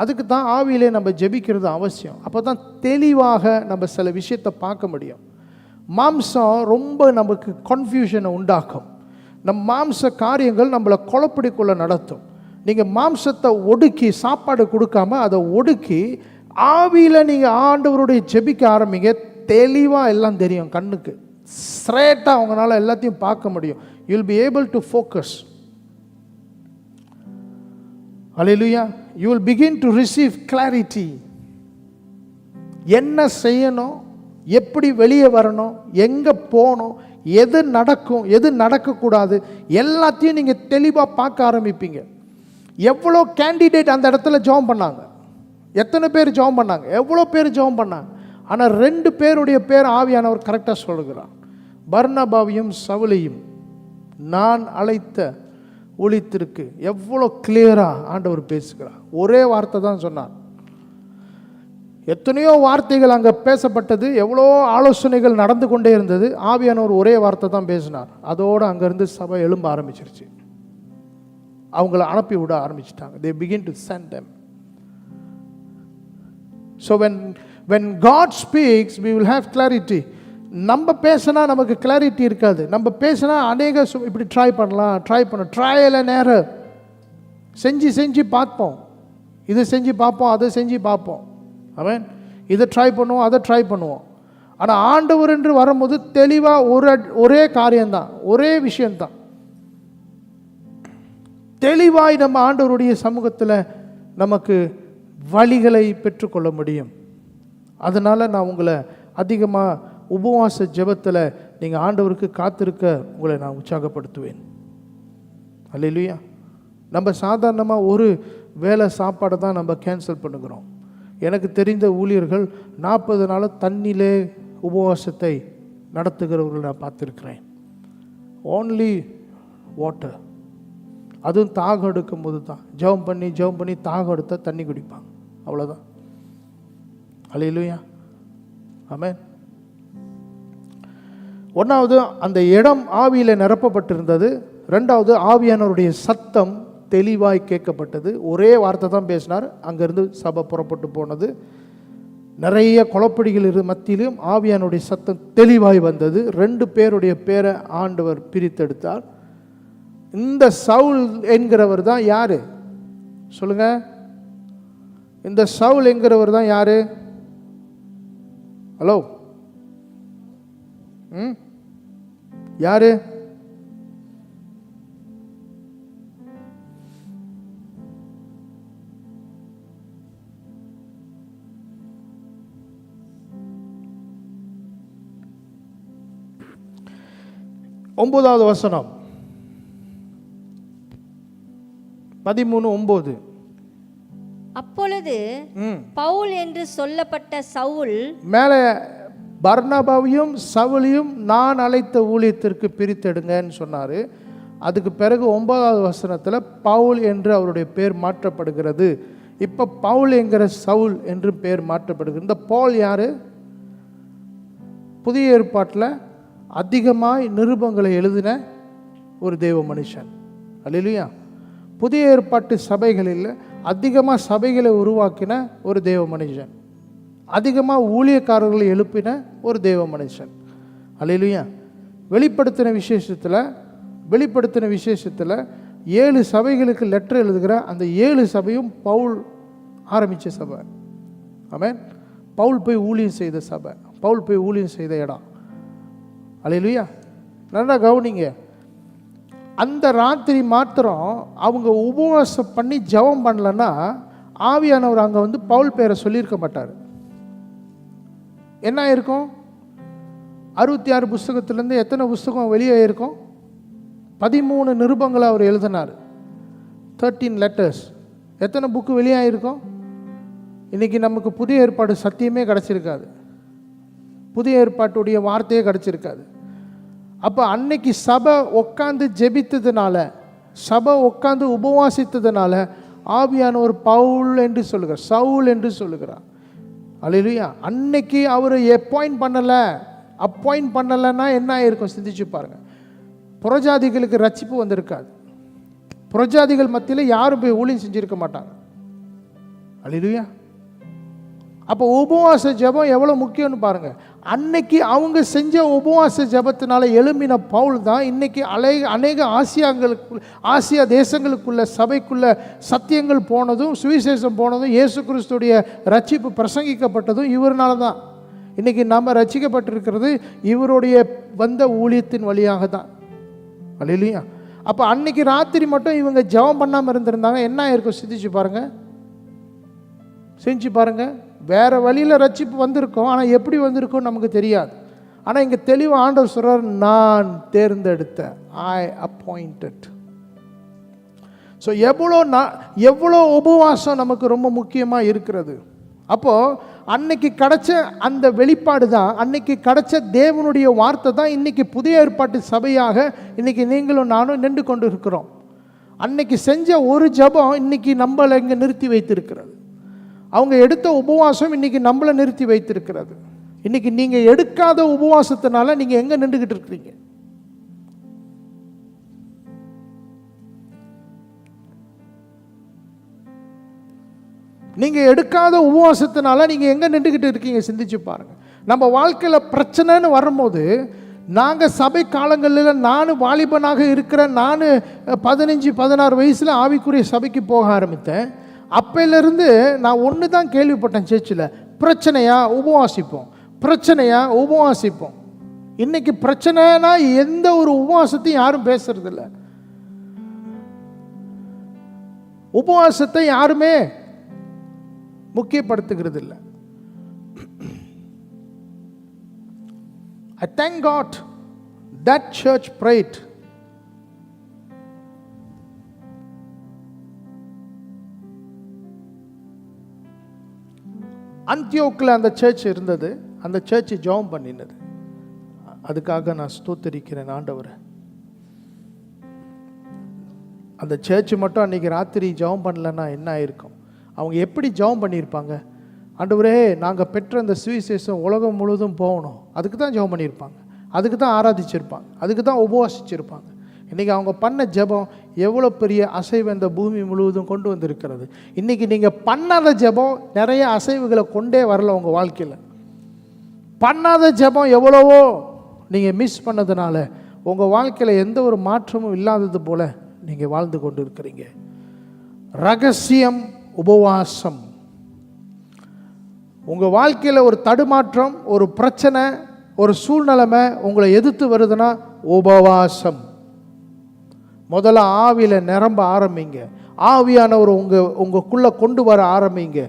அதுக்கு தான் ஆவியிலே நம்ம ஜெபிக்கிறது அவசியம். அப்போ தான் தெளிவாக நம்ம சில விஷயத்தை பார்க்க முடியும். மாம்சம் ரொம்ப நமக்கு கன்ஃபியூஷனை உண்டாக்கும். நம் மாம்ச காரியங்கள் நம்மளை குழப்படிக்குள்ளே நடத்தும். நீங்கள் மாம்சத்தை ஒடுக்கி சாப்பாடு கொடுக்காம அதை ஒடுக்கி ஆவியில் நீங்கள் ஆண்டவருடைய ஜெபிக்க ஆரம்பிங்க. தெளிவாக எல்லாம் தெரியும், கண்ணுக்கு ஸ்ட்ரைட்டாக அவங்களால எல்லாத்தையும் பார்க்க முடியும். You will be able to focus. Hallelujah. You will begin to receive clarity. என்ன செய்யணும், எப்படி வெளியே வரணும், எங்கே போகணும், எது நடக்கும், எது நடக்கக்கூடாது, எல்லாத்தையும் நீங்கள் தெளிவாக பார்க்க ஆரம்பிப்பீங்க. எவ்வளோ கேண்டிடேட் அந்த இடத்துல ஜெபம் பண்ணாங்க, எத்தனை பேர் ஜெபம் பண்ணாங்க, எவ்வளோ பேர் ஜெபம் பண்ணாங்க. ஆனால் 2 பேருடைய பேர் ஆவியானவர் கரெக்டாக சொல்கிறார். பர்னபாவையும் சவுலையும் நான் அழைத்த ஊழியத்திற்கு. எவ்வளோ கிளியராக ஆண்டவர் பேசுகிறார். ஒரே வார்த்தை தான் சொன்னார். எத்தனையோ வார்த்தைகள் அங்கே பேசப்பட்டது, எவ்வளோ ஆலோசனைகள் நடந்து கொண்டே இருந்தது. ஆவியானவர் ஒரே வார்த்தை தான் பேசினார். அதோடு அங்கேருந்து சபை எழும்ப ஆரம்பிச்சிருச்சு. அவங்கள அனுப்பி விட ஆரம்பிச்சிட்டாங்க. they begin to send them. So when God speaks we will have clarity. நம்ம பேசினா நமக்கு கிளாரிட்டி இருக்காது. நம்ம பேசினா அநேக இப்படி ட்ரை ட்ரையல் அண்ட் எரர் செஞ்சு பார்ப்போம். இதை செஞ்சு பார்ப்போம், அதை செஞ்சு பார்ப்போம். அவன் இதை ட்ரை பண்ணுவோம், அதை ட்ரை பண்ணுவோம். ஆனால் ஆண்டவர் என்று வரும்போது தெளிவாக ஒரே காரியம்தான், ஒரே விஷயந்தான். தெளிவாய் நம்ம ஆண்டவருடைய சமூகத்தில் நமக்கு வழிகளை பெற்றுக்கொள்ள முடியும். அதனால் நான் உங்களை அதிகமாக உபவாச ஜெபத்தில் நீங்கள் ஆண்டவருக்கு காத்திருக்க உங்களை நான் உற்சாகப்படுத்துவேன். அல்லேலூயா. நம்ம சாதாரணமாக ஒரு வேளை சாப்பாடை தான் நம்ம கேன்சல் பண்ணுகிறோம். எனக்கு தெரிந்த ஊழியர்கள் 40 நாள் தண்ணியிலே உபவாசத்தை நடத்துகிறவர்கள் நான் பார்த்துருக்கிறேன். Only water. அதுவும் தாகம் எடுக்கும் போது தான் ஜெபம் பண்ணி தாகம் எடுத்தால் தண்ணி குடிப்பாங்க, அவ்வளோதான். அல்லேலூயா. ஆமென். 1வது அந்த இடம் ஆவியில் நிரப்பப்பட்டிருந்தது. 2வது ஆவியானவருடைய சத்தம் தெளிவாய் கேட்கப்பட்டது. ஒரே வார்த்தை தான் பேசினார். அங்கேருந்து சபை புறப்பட்டு போனது. நிறைய குழப்படிகள் மத்தியிலும் ஆவியானுடைய சத்தம் தெளிவாய் வந்தது. 2 பேருடைய பேரை ஆண்டவர் பிரித்தெடுத்தார். இந்த சவுல் என்கிறவர் தான் யாரு சொல்லுங்க? இந்த சவுல் என்கிறவர் தான் யாரு? ஹலோ, யாரு? ஒன்பதாவது வசனம் 13:9. அப்பொழுது பவுல் என்று சொல்லப்பட்ட சவுல் மேலே பர்னபாவையும் சவுலையும் நான் அழைத்த ஊழியத்திற்கு பிரித்தெடுங்கன்னு சொன்னார். அதுக்கு பிறகு 9வது வசனத்தில் பவுல் என்று அவருடைய பேர் மாற்றப்படுகிறது. இப்போ பவுல் என்கிற சவுல் என்று பேர் மாற்றப்படுகிறது. இந்த பவுல் யார்? புதிய ஏற்பாட்டில் அதிகமாய் நிருபங்களை எழுதின ஒரு தேவ மனுஷன். அல்லேலூயா. புதிய ஏற்பாட்டு சபைகளில் அதிகமாக சபைகளை உருவாக்கின ஒரு தேவ மனுஷன். அதிகமாக ஊழியக்காரர்களை எழுப்பின ஒரு தேவ மனுஷன். அல்லேலூயா. வெளிப்படுத்தின விசேஷத்தில் 7 சபைகளுக்கு லெட்டர் எழுதுகிற அந்த 7 சபையும் பவுல் ஆரம்பித்த சபை. ஆமென். பவுல் போய் ஊழியம் செய்த சபை, பவுல் போய் ஊழியம் செய்த இடம். அல்லேலூயா. நல்லா கவனிங்க. அந்த ராத்திரி மாத்திரம் அவங்க உபவாசம் பண்ணி ஜெபம் பண்ணலன்னா ஆவியானவர் அங்கே வந்து பவுல் பேரை சொல்லியிருக்க மாட்டார். என்ன இருக்கும்? 66 புஸ்தகத்திலேருந்து எத்தனை புஸ்தகம் வெளியே இருக்கும்? 13 நிருபங்களை அவர் எழுதினார். 13 லெட்டர்ஸ். எத்தனை புக்கு வெளியாகிருக்கும்? இன்றைக்கி நமக்கு புதிய ஏற்பாடு சத்தியமே கிடச்சிருக்காது, புதிய ஏற்பாட்டுடைய வார்த்தையே கிடச்சிருக்காது. அப்போ அன்னைக்கு சபை உட்காந்து ஜெபித்ததுனால, சபை உட்காந்து உபவாசித்ததுனால ஆவியானவர் பவுல் என்று சொல்லுகிறார், சவுல் என்று சொல்லுகிறார். அல்லேலூயா. அன்னைக்கு அவர் அப்பாயிண்ட் பண்ணலைன்னா என்ன ஆயிருக்கும் சிந்திச்சு பாருங்க. புறஜாதிகளுக்கு ரட்சிப்பு வந்திருக்காது. புறஜாதிகள் மத்தியில் யாரும் போய் ஊழியம் செஞ்சிருக்க மாட்டாங்க. அல்லேலூயா. அப்போ உபவாச ஜெபம் எவ்வளோ முக்கியம்னு பாருங்க. அன்னைக்கு அவங்க செஞ்ச உபவாச ஜெபத்தினால எழும்பின பவுல் தான் இன்னைக்கு அநேக ஆசியா தேசங்களுக்குள்ள சபைக்குள்ள சத்தியங்கள் போனதும், சுவிசேஷம் போனதும், இயேசு கிறிஸ்துடைய ரட்சிப்பு பிரசங்கிக்கப்பட்டதும் இவர்னால தான். இன்னைக்கு நம்ம ரட்சிக்கப்பட்டிருக்கிறது இவருடைய வந்த ஊழியத்தின் வழியாக தான். அல்லேலூயா. அப்போ அன்னைக்கு ராத்திரி மட்டும் இவங்க ஜெபம் பண்ணாமல் இருந்திருந்தாங்க, என்ன ஆயிருக்கும் சிந்திச்சு பாருங்க, செஞ்சு பாருங்க. வேற வழியில் ரட்சிப்பு வந்திருக்கோம், ஆனால் எப்படி வந்திருக்கோம் நமக்கு தெரியாது. ஆனால் இங்கே தெளிவாக ஆண்டவர் சொல்றார், நான் தேர்ந்தெடுத்த, ஐ அப்பாயிண்டட். ஸோ எவ்வளோ உபவாசம் நமக்கு ரொம்ப முக்கியமாக இருக்கிறது. அப்போது அன்னைக்கு கிடைச்ச அந்த வெளிப்பாடு தான், அன்னைக்கு கிடைச்ச தேவனுடைய வார்த்தை தான் இன்னைக்கு புதிய ஏற்பாட்டு சபையாக இன்னைக்கு நீங்களும் நானும் நின்று கொண்டு இருக்கிறோம். அன்னைக்கு செஞ்ச ஒரு ஜெபம் இன்னைக்கு நம்மளை இங்கே நிறுத்தி வைத்திருக்கிறது. அவங்க எடுத்த உபவாசம் இன்னைக்கு நம்மளை நிறுத்தி வைத்திருக்கிறது. இன்னைக்கு நீங்கள் எடுக்காத உபவாசத்தினால நீங்கள் எங்கே நின்றுக்கிட்டு இருக்கிறீங்க? நீங்கள் எடுக்காத உபவாசத்தினால நீங்கள் எங்கே நின்றுக்கிட்டு இருக்கீங்க சிந்திச்சு பாருங்கள். நம்ம வாழ்க்கையில் பிரச்சனைன்னு வரும்போது, நாங்கள் சபை காலங்களில் நானும் வாலிபனாக இருக்கிறேன், நான் 15-16 வயசில் ஆவிக்குரிய சபைக்கு போக ஆரம்பித்தேன். அப்பையிலிருந்து நான் ஒன்று தான் கேள்விப்பட்டேன் சர்ச்சில், பிரச்சனையா உபவாசிப்போம், பிரச்சனையா உபவாசிப்போம். இன்னைக்கு பிரச்சனைனா எந்த ஒரு உபவாசத்தையும் யாரும் பேசுறதில்ல. உபவாசத்தை யாருமே முக்கியப்படுத்துகிறது இல்லை. I thank God that church prayed. அந்தியோக்கில் அந்த சர்ச் இருந்தது, அந்த சர்ச் ஜெபம் பண்ணினது. அதுக்காக நான் ஸ்தோத்திரிக்கிறேன் ஆண்டவரை. அந்த சர்ச் மட்டும் அன்றைக்கி ராத்திரி ஜெபம் பண்ணலன்னா என்ன ஆயிருக்கும்? அவங்க எப்படி ஜெபம் பண்ணியிருப்பாங்க? ஆண்டவரே, நாங்கள் பெற்ற அந்த சுவிசேஷம் உலகம் முழுவதும் போகணும், அதுக்கு தான் ஜெபம் பண்ணியிருப்பாங்க, அதுக்கு தான் ஆராதிச்சிருப்பாங்க, அதுக்கு தான் உபவாசிச்சிருப்பாங்க. இன்றைக்கி அவங்க பண்ண ஜெபம் எவ்வளோ பெரிய அசைவு இந்த பூமி முழுவதும் கொண்டு வந்திருக்கிறது. இன்றைக்கி நீங்கள் பண்ணாத ஜெபம் நிறைய அசைவுகளை கொண்டே வரல உங்கள் வாழ்க்கையில். பண்ணாத ஜெபம் எவ்வளவோ நீங்கள் மிஸ் பண்ணதுனால உங்கள் வாழ்க்கையில் எந்த ஒரு மாற்றமும் இல்லாதது போல் நீங்கள் வாழ்ந்து கொண்டு இருக்கிறீங்க. ரகசியம் உபவாசம். உங்கள் வாழ்க்கையில் ஒரு தடுமாற்றம், ஒரு பிரச்சனை, ஒரு சூழ்நிலைமை உங்களை எதிர்த்து வருதுன்னா உபவாசம். முதல்ல ஆவியில் நிரம்ப ஆரம்பிங்க. ஆவியானவர் உங்களுக்குள்ளே கொண்டு வர ஆரம்பிங்க.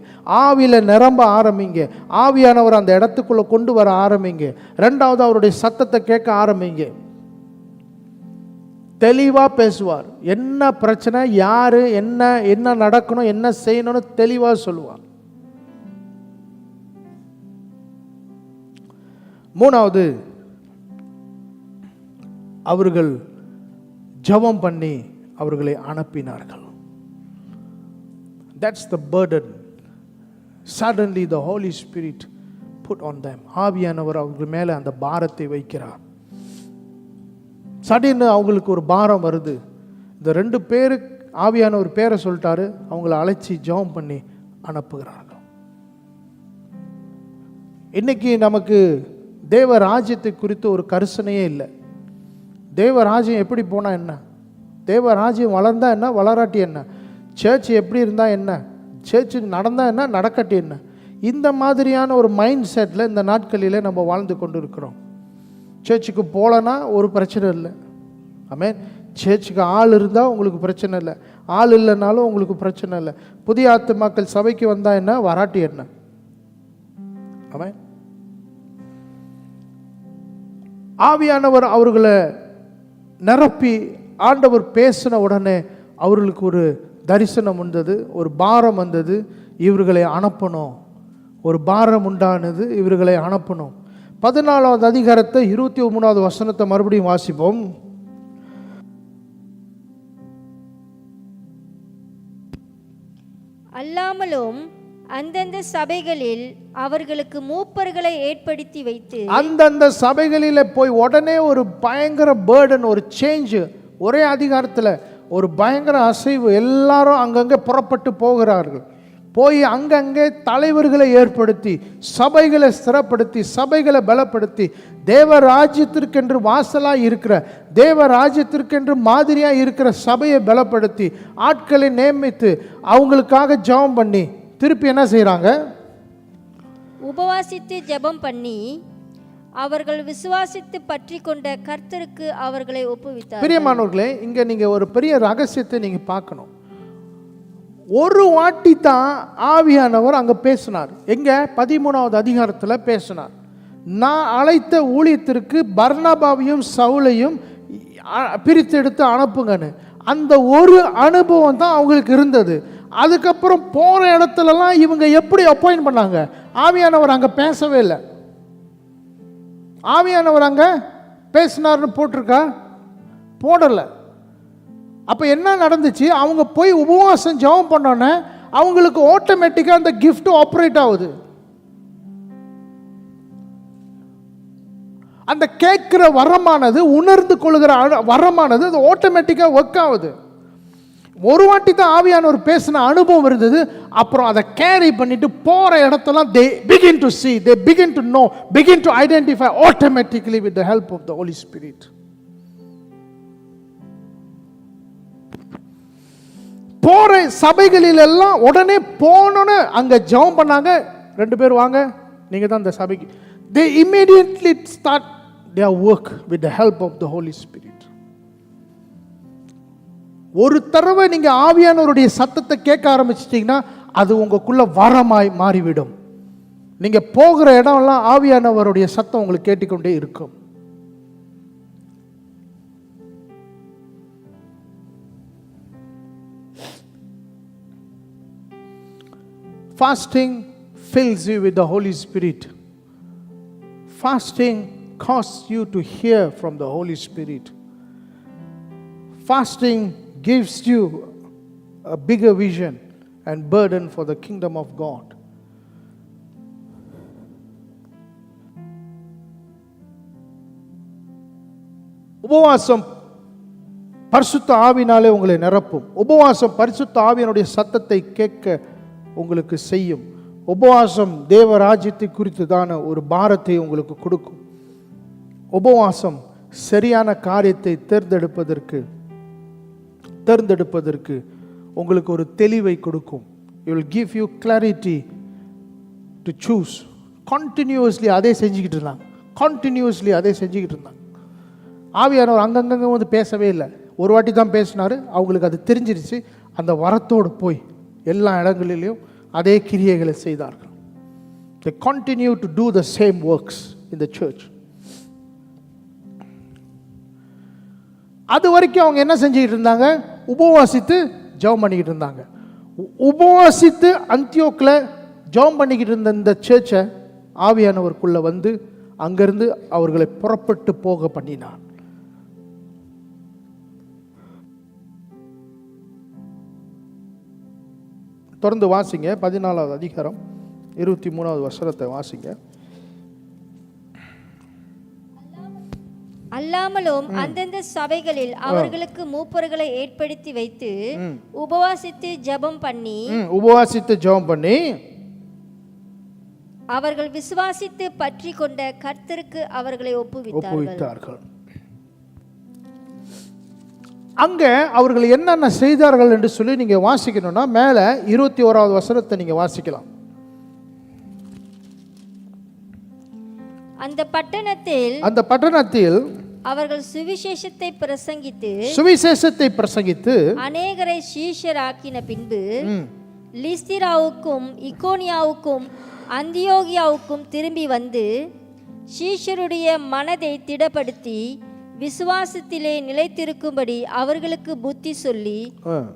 ஆவியில் நிரம்ப ஆரம்பிங்க. ஆவியானவர் அந்த இடத்துக்குள்ளே கொண்டு வர ஆரம்பிங்க. ரெண்டாவது, அவருடைய சத்தத்தை கேட்க ஆரம்பிங்க. தெளிவாக பேசுவார். என்ன பிரச்சனை, யார், என்ன நடக்கணும், என்ன செய்யணும்னு தெளிவாக சொல்லுவார். மூணாவது, அவர்கள் ஜெபம் பண்ணி அவர்களை அனுப்பினார்கள். That's the burden. Suddenly the Holy Spirit put on them. ஆவியானவர் அவர்கள் மேலே அந்த பாரத்தை வைக்கிறார். சடன்னு அவங்களுக்கு ஒரு பாரம் வருது. இந்த 2 பேரு ஆவியானவர் பேரை சொல்லிட்டாரு, அவங்கள அழைச்சி ஜெபம் பண்ணி அனுப்புகிறார்கள். இன்னைக்கு நமக்கு தேவ ராஜ்யத்தை குறித்து ஒரு கரிசனையே இல்லை. தேவராஜ்யம் எப்படி போனால் என்ன, தேவராஜ்யம் வளர்ந்தா என்ன, வளராட்டி என்ன, சர்ச் எப்படி இருந்தால் என்ன, சர்ச் நடந்தால் என்ன, நடக்கட்டி என்ன, இந்த மாதிரியான ஒரு மைண்ட் செட்டில் இந்த நாட்களில் நம்ம வாழ்ந்து கொண்டு இருக்கிறோம். சர்ச்சுக்கு போகலன்னா ஒரு பிரச்சனை இல்லை. ஆமென். சர்ச்சுக்கு ஆள் இருந்தால் உங்களுக்கு பிரச்சனை இல்லை, ஆள் இல்லைனாலும் உங்களுக்கு பிரச்சனை இல்லை. புதிய ஆத்துமாக்கள் சபைக்கு வந்தால் என்ன, வராட்டி என்ன. ஆமென். ஆவியானவர் அவர்களை நிரப்பி ஆண்டவர் பேசின உடனே அவர்களுக்கு ஒரு தரிசனம் வந்தது, ஒரு பாரம் வந்தது, இவர்களை அனுப்பணும். ஒரு பாரம் உண்டானது, இவர்களை அனுப்பணும். 14வது அதிகாரத்தை 23வது வசனத்தை மறுபடியும் வாசிப்போம். அல்லாமலும் அந்தந்த சபைகளில் அவர்களுக்கு மூப்பர்களை ஏற்படுத்தி வைத்து, அந்தந்த சபைகளில போய் உடனே ஒரு பயங்கர பேர்டன், ஒரு சேஞ்ச், ஒரே அதிகாரத்தில் ஒரு பயங்கர அசைவு. எல்லாரும் அங்கங்கே புறப்பட்டு போகிறார்கள். போய் அங்கங்கே தலைவர்களை ஏற்படுத்தி, சபைகளை ஸ்திரப்படுத்தி, சபைகளை பலப்படுத்தி, தேவ ராஜ்யத்திற்கென்று வாசலாக இருக்கிற, தேவ ராஜ்யத்திற்கென்று மாதிரியாக இருக்கிற சபையை பலப்படுத்தி, ஆட்களை நியமித்து, அவங்களுக்காக ஜெபம் பண்ணி, திருப்பி என்ன செய்கிறாங்க? உபவாசித்து ஜெபம் பண்ணி அவர்கள் விசுவாசித்து பற்றி கொண்ட கர்த்தருக்கு அவர்களை ஒப்புவித்தார். பிரியமானவர்களே, இங்கே நீங்கள் ஒரு பெரிய ரகசியத்தை நீங்கள் பார்க்கணும். ஒரு வாட்டி தான் ஆவியானவர் அங்கே பேசினார். எங்கே? 13வது அதிகாரத்தில் பேசினார். நான் அழைத்த ஊழியத்திற்கு பர்னபாவையும் சவுலையும் பிரித்தெடுத்து அனுப்புங்கன்னு. அந்த ஒரு அனுபவம் தான் அவங்களுக்கு இருந்தது. அதுக்கப்புறம் போகிற இடத்துலலாம் இவங்க எப்படி அப்பாயிண்ட் பண்ணாங்க? ஆவியானவர் அங்கே பேசவே இல்லை. ஆவியானவர் அங்கே பேசினார்னு போட்டிருக்கா? போடலை. அப்போ என்ன நடந்துச்சு? அவங்க போய் உபவாசம் ஜெபம் பண்ணோன்னே அவங்களுக்கு ஆட்டோமேட்டிக்காக அந்த கிஃப்ட் ஆப்ரேட் ஆகுது. அந்த கேட்குற வரமானது, உணர்ந்து கொள்கிற வரமானது அது ஆட்டோமேட்டிக்காக ஒர்க் ஆகுது. ஒரு வாட்டி தான் ஆவியானவர் பேசின அனுபவம் இருந்தது. அப்புறம் அதை கேரி பண்ணிட்டு போகிற இடத்தெல்லாம் they begin to see, they begin to know, begin to identify automatically with the help of the Holy Spirit. போற சபைகளில் எல்லாம் உடனே போனோன்னு அங்க ஜெபம் பண்ணாங்க. 2 பேர் வாங்க, நீங்க தான் இந்த சபைக்கு. They immediately start their work with the help of the Holy Spirit. ஒரு தடவை நீங்க ஆவியானவருடைய சத்தத்தை கேட்க ஆரம்பிச்சிட்டீங்கன்னா அது உங்களுக்குள்ள வரமாய் மாறிவிடும். நீங்க போகிற இடம்லாம் ஆவியானவருடைய சத்தம் உங்களுக்கு கேட்டுக்கொண்டே இருக்கும். Fasting fills you with the Holy Spirit. Fasting causes you to hear from the Holy Spirit. Fasting gives you a bigger vision and burden for the kingdom of God. உபவாசம் பரிசுத்த ஆவினாலே உங்களை நிரப்பும். உபவாசம் பரிசுத்த ஆவியினுடைய சத்தத்தை கேட்க உங்களுக்கு செய்யும். உபவாசம் தேவ ராஜ்யத்தை குறித்துதான ஒரு பாரத்தை உங்களுக்கு கொடுக்கும். உபவாசம் சரியான காரியத்தை தேர்ந்தெடுப்பதற்கு உங்களுக்கு ஒரு தெளிவை கொடுக்கும். It will give you clarity to choose. Continuously அதே செஞ்சுக்கிட்டு இருந்தாங்க. ஆவியானவர் அங்கங்கே வந்து பேசவே இல்லை. ஒரு வாட்டி தான் பேசினார். அவங்களுக்கு அது தெரிஞ்சிருச்சு. அந்த வரத்தோடு போய் எல்லா இடங்களிலும் அதே கிரியைகளை செய்தார்கள். They continue to do the same works in the church. அது வரைக்கும் அவங்க என்ன செஞ்சுக்கிட்டு இருந்தாங்க? உபவாசித்து ஜெபம் பண்ணிக்கிட்டு இருந்தாங்க. உபவாசித்து அந்தியோக்கில் ஜெபம் பண்ணிக்கிட்டு இருந்த இந்த சர்ச்சை ஆவியானவருக்குள்ளே வந்து அங்கிருந்து அவர்களை புறப்பட்டு போக பண்ணினார். தொடர்ந்து வாசிங்க. 14வது அதிகாரம் 23வது வசனத்தை வாசிங்க. அல்லாமலும் அந்தந்த சபைகளில் அவர்களுக்கு மூப்பர்களை ஏற்படுத்தி வைத்து உபவாசித்து ஜெபம் பண்ணி அவர்கள் விசுவாசித்து பற்றி கொண்ட கர்த்தருக்கு அவர்களை ஒப்புவித்தார்கள். அங்க அவர்கள் என்னென்ன செய்தார்கள் என்று சொல்லி நீங்க வாசிக்கணும்னா மேல 21வது வசனத்தை நீங்க வாசிக்கலாம். அந்த பட்டணத்தில் அவர்கள் சுவிசேஷத்தை பிரசங்கித்து அநேகரை சீஷராக்கின பின்பு லிஸ்திராவுக்கும் இக்கோனியாவுக்கும் அந்தியோகியாவுக்கும் திரும்பி வந்து சீஷருடைய மனதை திடப்படுத்தி விசுவாசத்திலே நிலைத்திருக்கும்படி அவர்களுக்கு புத்தி சொல்லி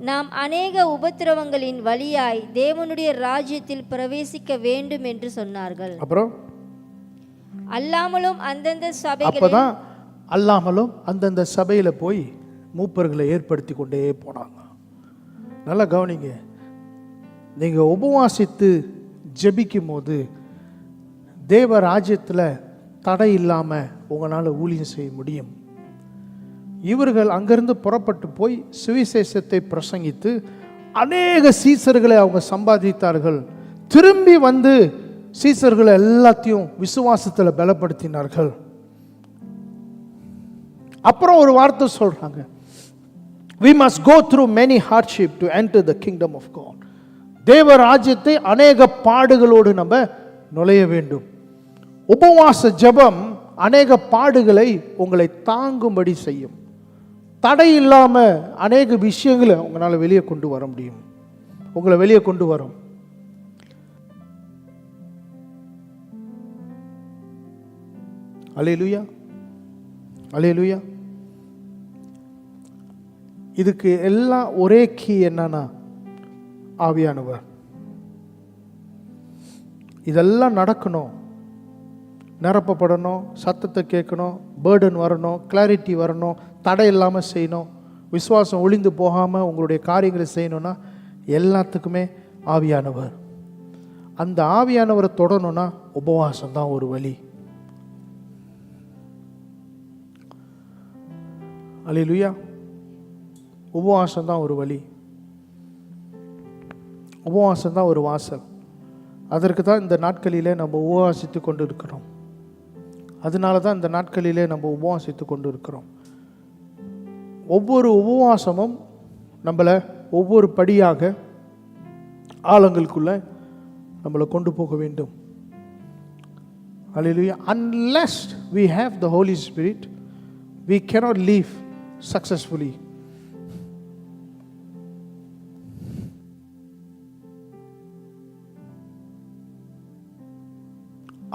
நாம் அநேக உபத்திரவங்களின் வழியாய் தேவனுடைய ராஜ்யத்தில் பிரவேசிக்க வேண்டும் என்று சொன்னார்கள். அப்புறம் அல்லாமலும் அந்தந்த சபைகளில் அப்பதான் அல்லாமலும் அந்தந்த சபையில போய் மூப்பர்களை ஏற்படுத்தி கொண்டே போனாங்க. நல்லா கவனிங்க, நீங்க உபவாசித்து ஜெபிக்கும் போது தேவ ராஜ்யத்துல தடை இல்லாம உங்களால ஊழியம் செய்ய முடியும். இவர்கள் அங்கிருந்து புறப்பட்டு போய் சுவிசேஷத்தை பிரசங்கித்து அநேக சீசர்களை அவங்க சம்பாதித்தார்கள். திரும்பி வந்து சீசர்களை எல்லாத்தையும் விசுவாசத்துல பலப்படுத்தினார்கள். அப்புறம் ஒரு வார்த்தை சொல்றாங்க, we must go through many hardship to enter the kingdom of God. தேவ ராஜ்யத்தை அநேக பாடுகளோடு நம்ம நுழைய வேண்டும். உபவாச ஜெபம் அநேக பாடுகளை உங்களை தாங்கும்படி செய்யும். தடை இல்லாம அநேக விஷயங்களை உங்களால வெளியே கொண்டு வர முடியும். உங்களை வெளியே கொண்டு வரும். அல்லேலூயா, அல்லேலூயா. இதுக்கு எல்லாம் ஒரே கீ என்னன்னா ஆவியானவர். இதெல்லாம் நடக்கணும், நிரப்பப்படணும், சத்தத்தை கேட்கணும், பேர்டன் வரணும், கிளாரிட்டி வரணும், தடை இல்லாமல் செய்யணும், விசுவாசம் ஒளிந்து போகாமல் உங்களுடைய காரியங்களை செய்யணும்னா எல்லாத்துக்குமே ஆவியானவர். அந்த ஆவியானவரை தொடரணும்னா உபவாசம் தான் ஒரு வழி. அல்லேலூயா. உபவாசம் தான் ஒரு வழி, உபவாசம் தான் ஒரு வாசல். அதற்கு தான் இந்த நாட்களிலே நம்ம உபவாசித்து கொண்டு இருக்கிறோம். அதனால தான் இந்த நாட்களிலே நம்ம உபவாசித்து கொண்டு இருக்கிறோம். ஒவ்வொரு உபவாசமும் நம்மளை ஒவ்வொரு படியாக ஆழங்களுக்குள்ள நம்மளை கொண்டு போக வேண்டும். Hallelujah. Unless we have the Holy Spirit, we cannot live successfully.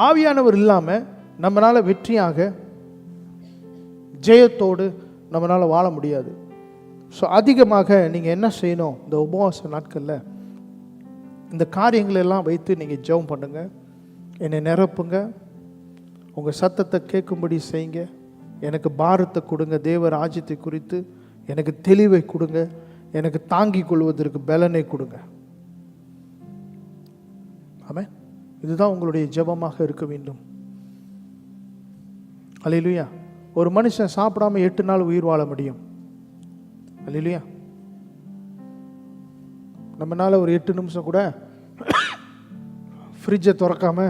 ஆவியானவர் இல்லாம நம்மளால வெற்றியாக ஜெயத்தோடு நம்மளால வாழ முடியாது. ஸோ அதிகமாக நீங்கள் என்ன செய்யணும், இந்த உபவாச நாட்களில் இந்த காரியங்களை எல்லாம் வைத்து நீங்கள் ஜெபம் பண்ணுங்க. என்னை நிரப்புங்க, உங்கள் சத்தத்தை கேட்கும்படி செய்யுங்க, எனக்கு பாரத்தை கொடுங்க, தேவ ராஜ்யத்தை குறித்து எனக்கு தெளிவை கொடுங்க, எனக்கு தாங்கிக் கொள்வதற்கு பலனை கொடுங்க. ஆமென். இதுதான் உங்களுடைய ஜெபமாக இருக்க வேண்டும். அல்லேலூயா. ஒரு மனுஷன் சாப்பிடாம 8 நாள் உயிர் வாழ முடியும். அல்லேலூயா. நம்மனால ஒரு 8 நிமிஷம் கூட ஃப்ரிட்ஜை திறக்காம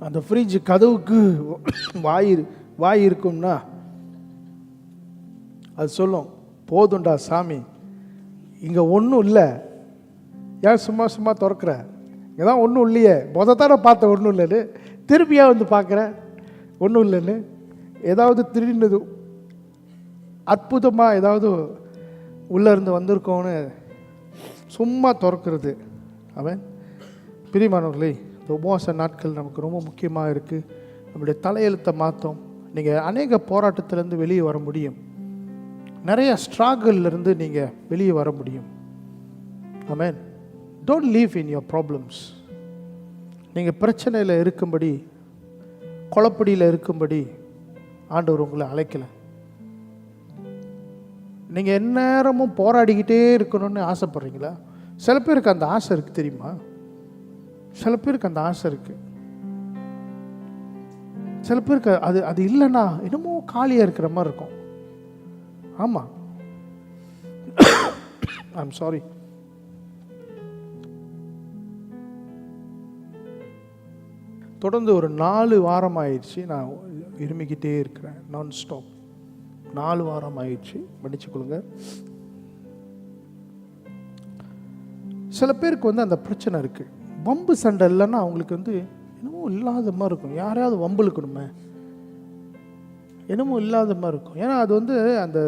அந்த ஃப்ரிட்ஜ் கதவுக்கு வாய் இருக்கும்னா அது சொல்லும், போதுண்டா சாமி, இங்கே ஒன்றும் இல்லை, ஏன் சும்மா சும்மா திறக்கிற, இங்கே தான் ஒன்றும் இல்லையே, தானே பார்த்த ஒன்றும் இல்லைன்னு திருப்பியாக வந்து பார்க்குற ஒன்றும் இல்லைன்னு. ஏதாவது திடீர்னு அற்புதமாக ஏதாவது உள்ளே இருந்து வந்திருக்கோன்னு சும்மா திறக்கிறது. அவன் பிரியமானவர்களே, இந்த உபவாச நாட்கள் நமக்கு ரொம்ப முக்கியமாக இருக்குது. நம்முடைய தலையெழுத்தை மாற்றும். நீங்கள் அநேக போராட்டத்திலேருந்து வெளியே வர முடியும், நிறைய ஸ்ட்ராகிள்லேருந்து நீங்கள் வெளியே வர முடியும். Amen. Don't leave in your problems. நீங்கள் பிரச்சனையில் இருக்கும்படி, குழப்படியில் இருக்கும்படி ஆண்டவர் உங்களை அழைக்கலை. நீங்கள் எந்நேரமும் போராடிக்கிட்டே இருக்கணும்னு ஆசைப்படுறீங்களா? சில பேருக்கு அந்த ஆசை இருக்குது தெரியுமா? சில பேருக்கு அந்த ஆசை இருக்குது. சில பேருக்கு அது இல்லைன்னா என்னமோ காலியாக இருக்கிற மாதிரி இருக்கும். ஆமாம், ஐம் சாரி. தொடர்ந்து ஒரு 4 வாரம் ஆயிடுச்சு நான் இருமிக்கிட்டே இருக்கிறேன், நான் ஸ்டாப். 4 வாரம் ஆயிடுச்சு, மன்னிச்சுக்கொள்ளுங்க. சில பேருக்கு வந்து அந்த பிரச்சனை இருக்குது. வம்பு சண்டை இல்லைன்னா அவங்களுக்கு வந்து என்னமோ இல்லாத மாதிரி இருக்கும். யாரையாவது வம்பு இழுக்கணுமே, என்னமோ இல்லாத மாதிரி இருக்கும். ஏன்னா அது வந்து அந்த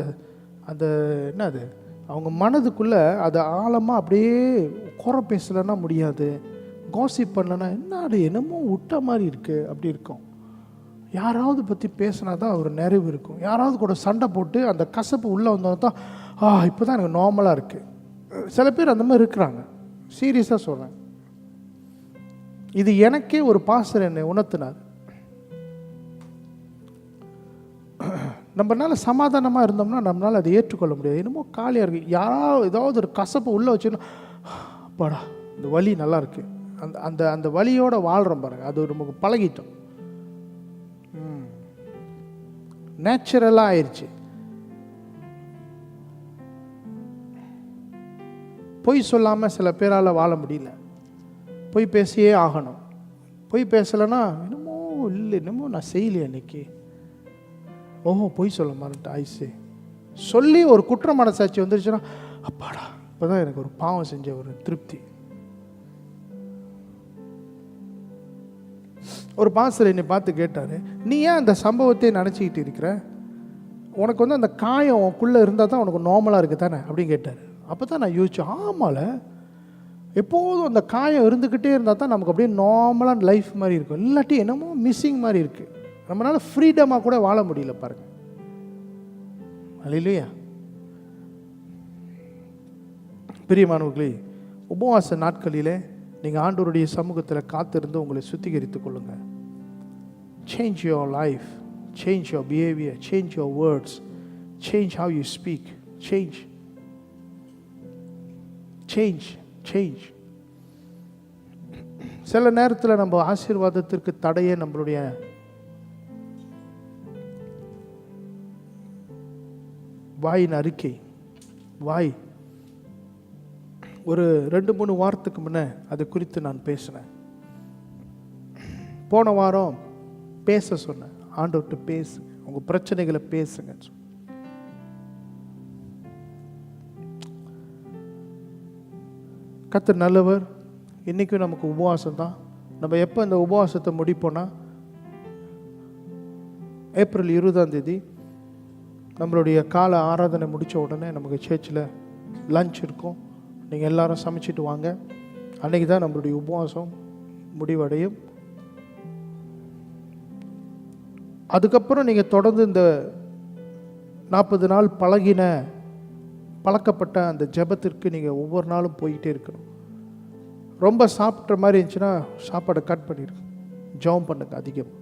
அந்த என்ன, அது அவங்க மனதுக்குள்ளே அது ஆழமாக அப்படியே குறை பேசலைன்னா முடியாது, காசிப் பண்ணலன்னா என்ன அது என்னமோ விட்ட மாதிரி இருக்குது அப்படி இருக்கும். யாராவது பற்றி பேசினா தான் ஒரு நிறைவு இருக்கும். யாராவது கூட சண்டை போட்டு அந்த கசப்பு உள்ளே வந்தால் தான் இப்போ தான் எனக்கு நார்மலாக இருக்குது. சில பேர் அந்த மாதிரி இருக்கிறாங்க. சீரியஸாக சொல்கிறேன். இது எனக்கே ஒரு பாஸ்டர் என்னை உணர்த்தினார். நம்மளால சமாதானமாக இருந்தோம்னா நம்மளால் அதை ஏற்றுக்கொள்ள முடியாது. என்னமோ காலியாக இருக்குது. யாராவது ஏதாவது ஒரு கசப்பை உள்ளே வச்சுன்னா அப்பாடா இந்த வலி நல்லா இருக்கு, அந்த அந்த அந்த வலியோட வாழ்கிறோம் பாருங்கள். அது நமக்கு பழகிட்டோம், நேச்சுரலாக ஆயிடுச்சு. பொய் சொல்லாமல் சில பேரால் வாழ முடியல. பொய் பேசியே ஆகணும். பொய் பேசலைன்னா என்னமோ இல்லை, என்னமோ நான் செய்யலையே அன்னைக்கு, ஓஹோ பொய் சொல்ல மாட்டேன் ஐசே சொல்லி ஒரு குற்ற மனசாட்சி வந்துருச்சுன்னா அப்பாடா இப்போ தான் எனக்கு ஒரு பாவம் செஞ்ச ஒரு திருப்தி. ஒரு பாஸ்டர் என்னை பார்த்து கேட்டார், நீ ஏன் அந்த சம்பவத்தை நினச்சிக்கிட்டு இருக்கிற? உனக்கு வந்து அந்த காயம் உனக்குள்ளே இருந்தால் தான் உனக்கு நார்மலாக இருக்குது தானே அப்படின்னு கேட்டார். அப்போ தான் நான் யோசித்தேன், ஆமால எப்போதும் அந்த காயம் இருந்துக்கிட்டே இருந்தால் தான் நமக்கு அப்படியே நார்மலாக லைஃப் மாதிரி இருக்கும். இல்லாட்டி என்னமோ மிஸ்ஸிங் மாதிரி இருக்குது. நம்மளால ஃப்ரீடமாக கூட வாழ முடியல பாருங்கள். அல்லேலூயா. பிரியமானவர்களே, உபவாச நாட்களிலே நீங்கள் ஆண்டவருடைய சமூகத்தில் காத்திருந்து உங்களை சுத்திகரித்துக் கொள்ளுங்கள். Change your life, change your behaviour, change your words, change how you speak, change change change. சில நேரத்தில் நம்ம ஆசீர்வாதத்திற்கு தடையே நம்மளுடைய வாயின் அறிக்கை. வாய் ஒரு 2-3 வாரத்துக்கு முன்னே அது குறித்து நான் பேசினேன். போன வாரம் பேச சொன்னேன், ஆண்டவர்கிட்ட பேசுங்க, உங்கள் பிரச்சனைகளை பேசுங்க. கர்த்தர் நல்லவர். இன்றைக்கும் நமக்கு உபவாசம் தான். நம்ம எப்போ இந்த உபவாசத்தை முடிப்போன்னா ஏப்ரல் 20 நம்மளுடைய கால ஆராதனை முடித்த உடனே நமக்கு சர்ச்சில் லஞ்ச் இருக்கும். நீங்கள் எல்லாரும் சமைச்சிட்டு வாங்க. அன்றைக்கி தான் நம்மளுடைய உபவாசம் முடிவடையும். அதுக்கப்புறம் நீங்கள் தொடர்ந்து இந்த 40 நாள் பழக்கப்பட்ட அந்த ஜெபத்திற்கு நீங்கள் ஒவ்வொரு நாளும் போய்கிட்டே இருக்கணும். ரொம்ப சாப்பிட்ற மாதிரி இருந்துச்சுன்னா சாப்பாடை கட் பண்ணிடுங்க, ஜெபம் பண்ணுங்க அதிகமாக,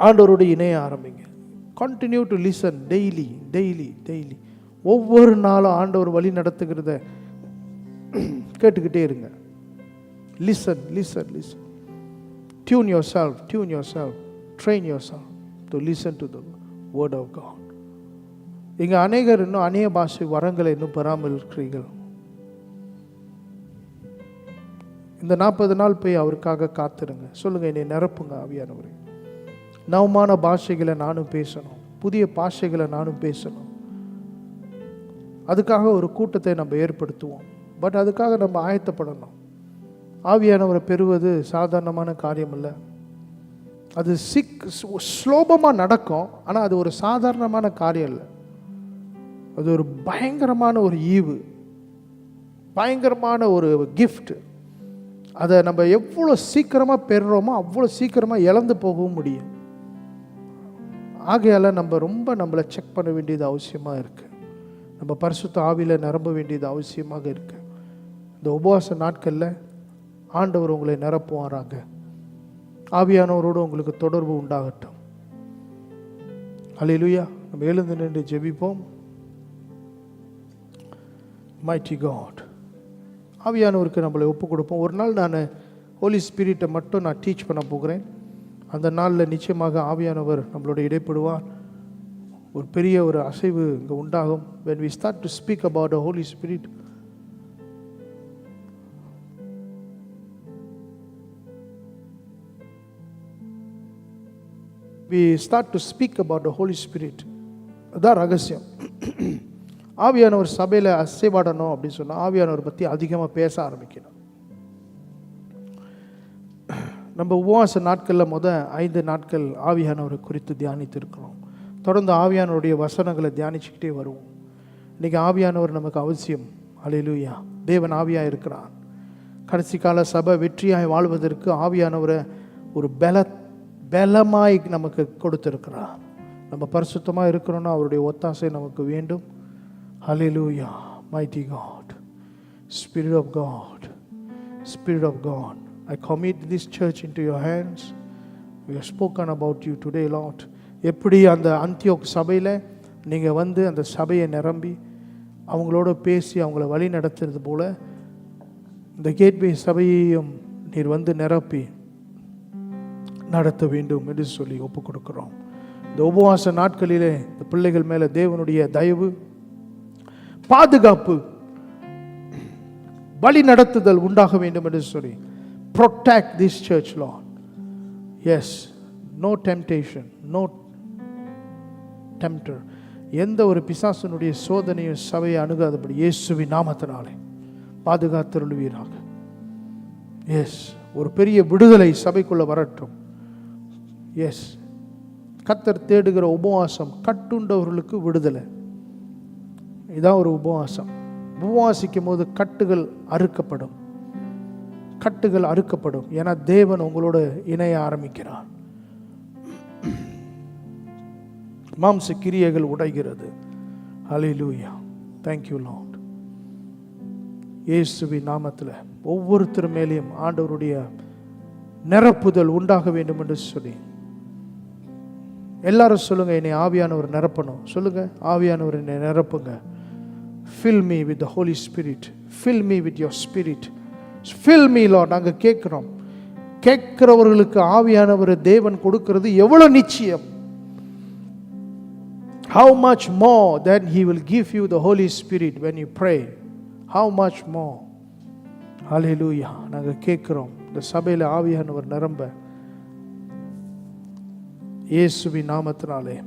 ஆண்டவரோடு இணைய ஆரம்பிங்க. Continue to listen daily daily daily. ஒவ்வொரு நாளும் ஆண்டவர் வழி நடத்துகிறத கேட்டுக்கிட்டே இருங்க. Listen listen listen. Tune yourself, tune yourself, train yourself to listen to the word of God. இங்கே அநேகர் இன்னும் அநேக பாஷை வரங்களை இன்னும் பெறாமல் இருக்கிறீர்கள். இந்த 40 நாள் போய் அவருக்காக காத்துருங்க. சொல்லுங்கள், என்னை நிரப்புங்க ஆவியானவரே. நவமான பாஷைகளை நானும் பேசணும், புதிய பாஷைகளை நானும் பேசணும். அதுக்காக ஒரு கூட்டத்தை நம்ம ஏற்படுத்துவோம். பட் அதுக்காக நம்ம ஆயத்தப்படணும். ஆவியானவரை பெறுவது சாதாரணமான காரியம் இல்லை. அது சுலபமாக நடக்கும். ஆனால் அது ஒரு சாதாரணமான காரியம் இல்லை. அது ஒரு பயங்கரமான ஒரு ஈவு, பயங்கரமான ஒரு கிஃப்ட். அதை நம்ம எவ்வளோ சீக்கிரமாக பெறுறோமோ அவ்வளோ சீக்கிரமாக இழந்து போகவும் முடியும். ஆகையால் நம்ம ரொம்ப நம்மளை செக் பண்ண வேண்டியது அவசியமாக இருக்குது. நம்ம பரிசுத்த ஆவியில் நிரம்ப வேண்டியது அவசியமாக இருக்குது. இந்த உபவாச நாட்களில் ஆண்டவர் உங்களை நிரப்புவாராங்க. ஆவியானவரோடு உங்களுக்கு தொடர்பு உண்டாகட்டும். அல்லேலூயா. நம்ம எழுந்து நின்று ஜெபிப்போம். மைட்டி காட், ஆவியானவருக்கு நம்மளை ஒப்பு கொடுப்போம். ஒரு நாள் நான் ஹோலி ஸ்பிரிட்டை மட்டும் நான் டீச் பண்ண போகிறேன். அந்த நாளில் நிச்சயமாக ஆவியானவர் நம்மளோட இடைப்படுவார். ஒரு பெரிய ஒரு அசைவு இங்கே உண்டாகும். when we start to speak about the Holy Spirit, we start to speak about the Holy Spirit. அதான் ரகசியம். ஆவியானவர் சபையில் அசைவாடணும் அப்படின்னு சொன்னால் ஆவியானவர் பற்றி அதிகமாக பேச ஆரம்பிக்கணும். நம்ம உபவாச நாட்களில் 5 நாட்கள் ஆவியானவரை குறித்து தியானித்து இருக்கிறோம். தொடர்ந்து ஆவியானவருடைய வசனங்களை தியானிச்சுக்கிட்டே வருவோம். இன்றைக்கி ஆவியானவர் நமக்கு அவசியம். அல்லேலூயா. தேவன் ஆவியாக இருக்கிறார். கடைசி கால சபை வெற்றியாய் வாழ்வதற்கு ஆவியானவரை ஒரு பலமாய் நமக்கு கொடுத்திருக்கிறார். நம்ம பரிசுத்தமாக இருக்கணும்னா அவருடைய ஒத்தாசை நமக்கு வேண்டும். அல்லேலூயா. mighty God, Spirit of God, Spirit of God, I commit this church into your hands. We have spoken about you today, Lord. எப்படி அந்த அந்தியோக் சபையில் நீங்கள் வந்து அந்த சபையை நிரம்பி அவங்களோட பேசி அவங்கள வழி நடத்துறது போல இந்த கேட்வே சபையையும் நீர் வந்து நிரப்பி நடத்த வேண்டும் என்று சொல்லி ஒப்பு கொடுக்கிறோம். இந்த உபவாச நாட்களிலே இந்த பிள்ளைகள் மேலே தேவனுடைய தயவு, பாதுகாப்பு, வழி நடத்துதல் உண்டாக வேண்டும் என்று சொல்லி protect this church, Lord. Yes, no temptation, no tempter, எந்த ஒரு பிசாசனுடைய சோதனையும் சபையை அணுகாதபடி இயேசுவின் நாமத்தினாலே பாதுகாத்தருள்வீராக. எஸ், ஒரு பெரிய விடுதலை சபைக்குள்ள வரட்டும். எஸ், கர்த்தர் தேடுகிற உபவாசம் கட்டுண்டவர்களுக்கு விடுதலை. இதான் ஒரு உபவாசம். உபவாசிக்கும் போது கட்டுகள் அறுக்கப்படும், கட்டுகள் அறுக்கப்படும். ஏன்னா தேவன் உங்களோட இணைய ஆரம்பிக்கிறார். மாம்ச கிரியைகள் உடைகிறது. ஹல்லேலூயா, thank you Lord. இயேசுவின் நாமத்தில் ஒவ்வொருத்தர் மேலேயும் ஆண்டவருடைய நிரப்புதல் உண்டாக வேண்டும் என்று சொல்லி எல்லாரும் சொல்லுங்க, என்னை ஆவியானவர் நிரப்பணும். சொல்லுங்க, ஆவியானவர் என்னை நிரப்புங்க. Fill me with the Holy Spirit. Fill me with your Spirit. Fill me Lord. நாங்கள் கேட்கிறோம். கேட்கிறவர்களுக்கு ஆவியானவர் தேவன் கொடுக்கிறது எவ்வளவு நிச்சயம். How much more than He will give you the Holy Spirit when you pray. How much more. Hallelujah. நாங்கள் கேட்கிறோம் இந்த சபையில் ஆவியானவர் நிரம்ப இயேசுவின் நாமத்தினாலே.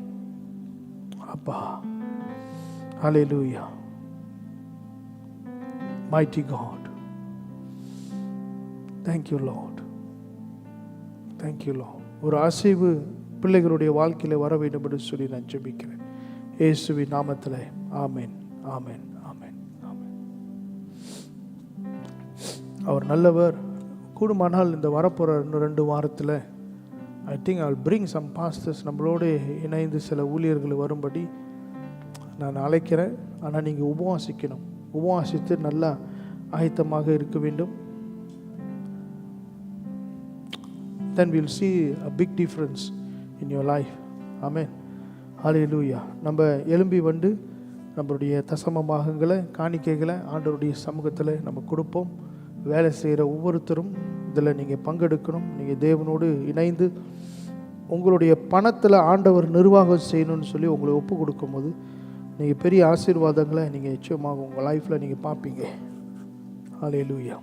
அப்பா, Hallelujah. Mighty God. Thank you Lord. Thank you Lord. ஒரு அசைவு பிள்ளைகளுடைய வாழ்க்கையில் வர வேண்டும் என்று சொல்லி நான் ஜெபிக்கிறேன் இயேசுவின் நாமத்தில். ஆமென், ஆமென், ஆமென், ஆமென். அவர் நல்லவர். கூடுமானால் இந்த வரப்போகிற 2 வாரத்தில் I think I will bring some pastors நம்மளோடு இணைந்து சில ஊழியர்கள் வரும்படி நான் அழைக்கிறேன். ஆனால் நீங்கள் உபவாசிக்கணும். உபவாசித்து நல்லா ஆயத்தமாக இருக்க வேண்டும். Then we'll see a big difference in your life. Amen. Hallelujah. நம்ம எழும்பி வந்து நம்மளுடைய தசம பாகங்களை, காணிக்கைகளை ஆண்டவருடைய சமூகத்தில் நம்ம கொடுப்போம். வேலை செய்கிற ஒவ்வொருத்தரும் இதில் நீங்கள் பங்கெடுக்கணும். நீங்கள் தேவனோடு இணைந்து உங்களுடைய பணத்தில் ஆண்டவர் நிர்வாகம் செய்யணும்னு சொல்லி உங்களை ஒப்பு கொடுக்கும்போது நீங்கள் பெரிய ஆசீர்வாதங்களை நீங்கள் நிச்சயமாக உங்கள் லைஃப்பில் நீங்கள் பார்ப்பீங்க. ஹல்லேலூயா.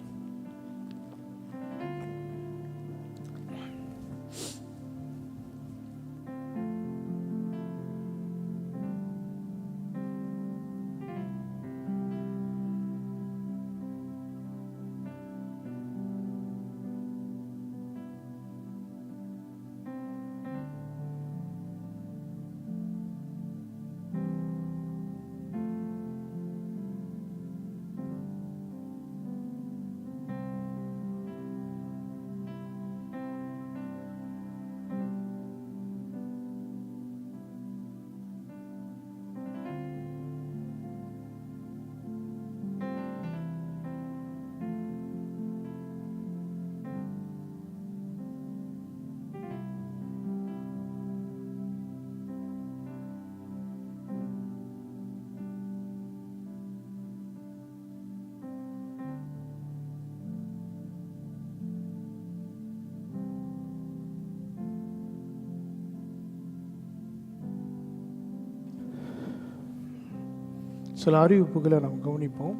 சில அறிவிப்புகளை நாம் கவனிப்போம்.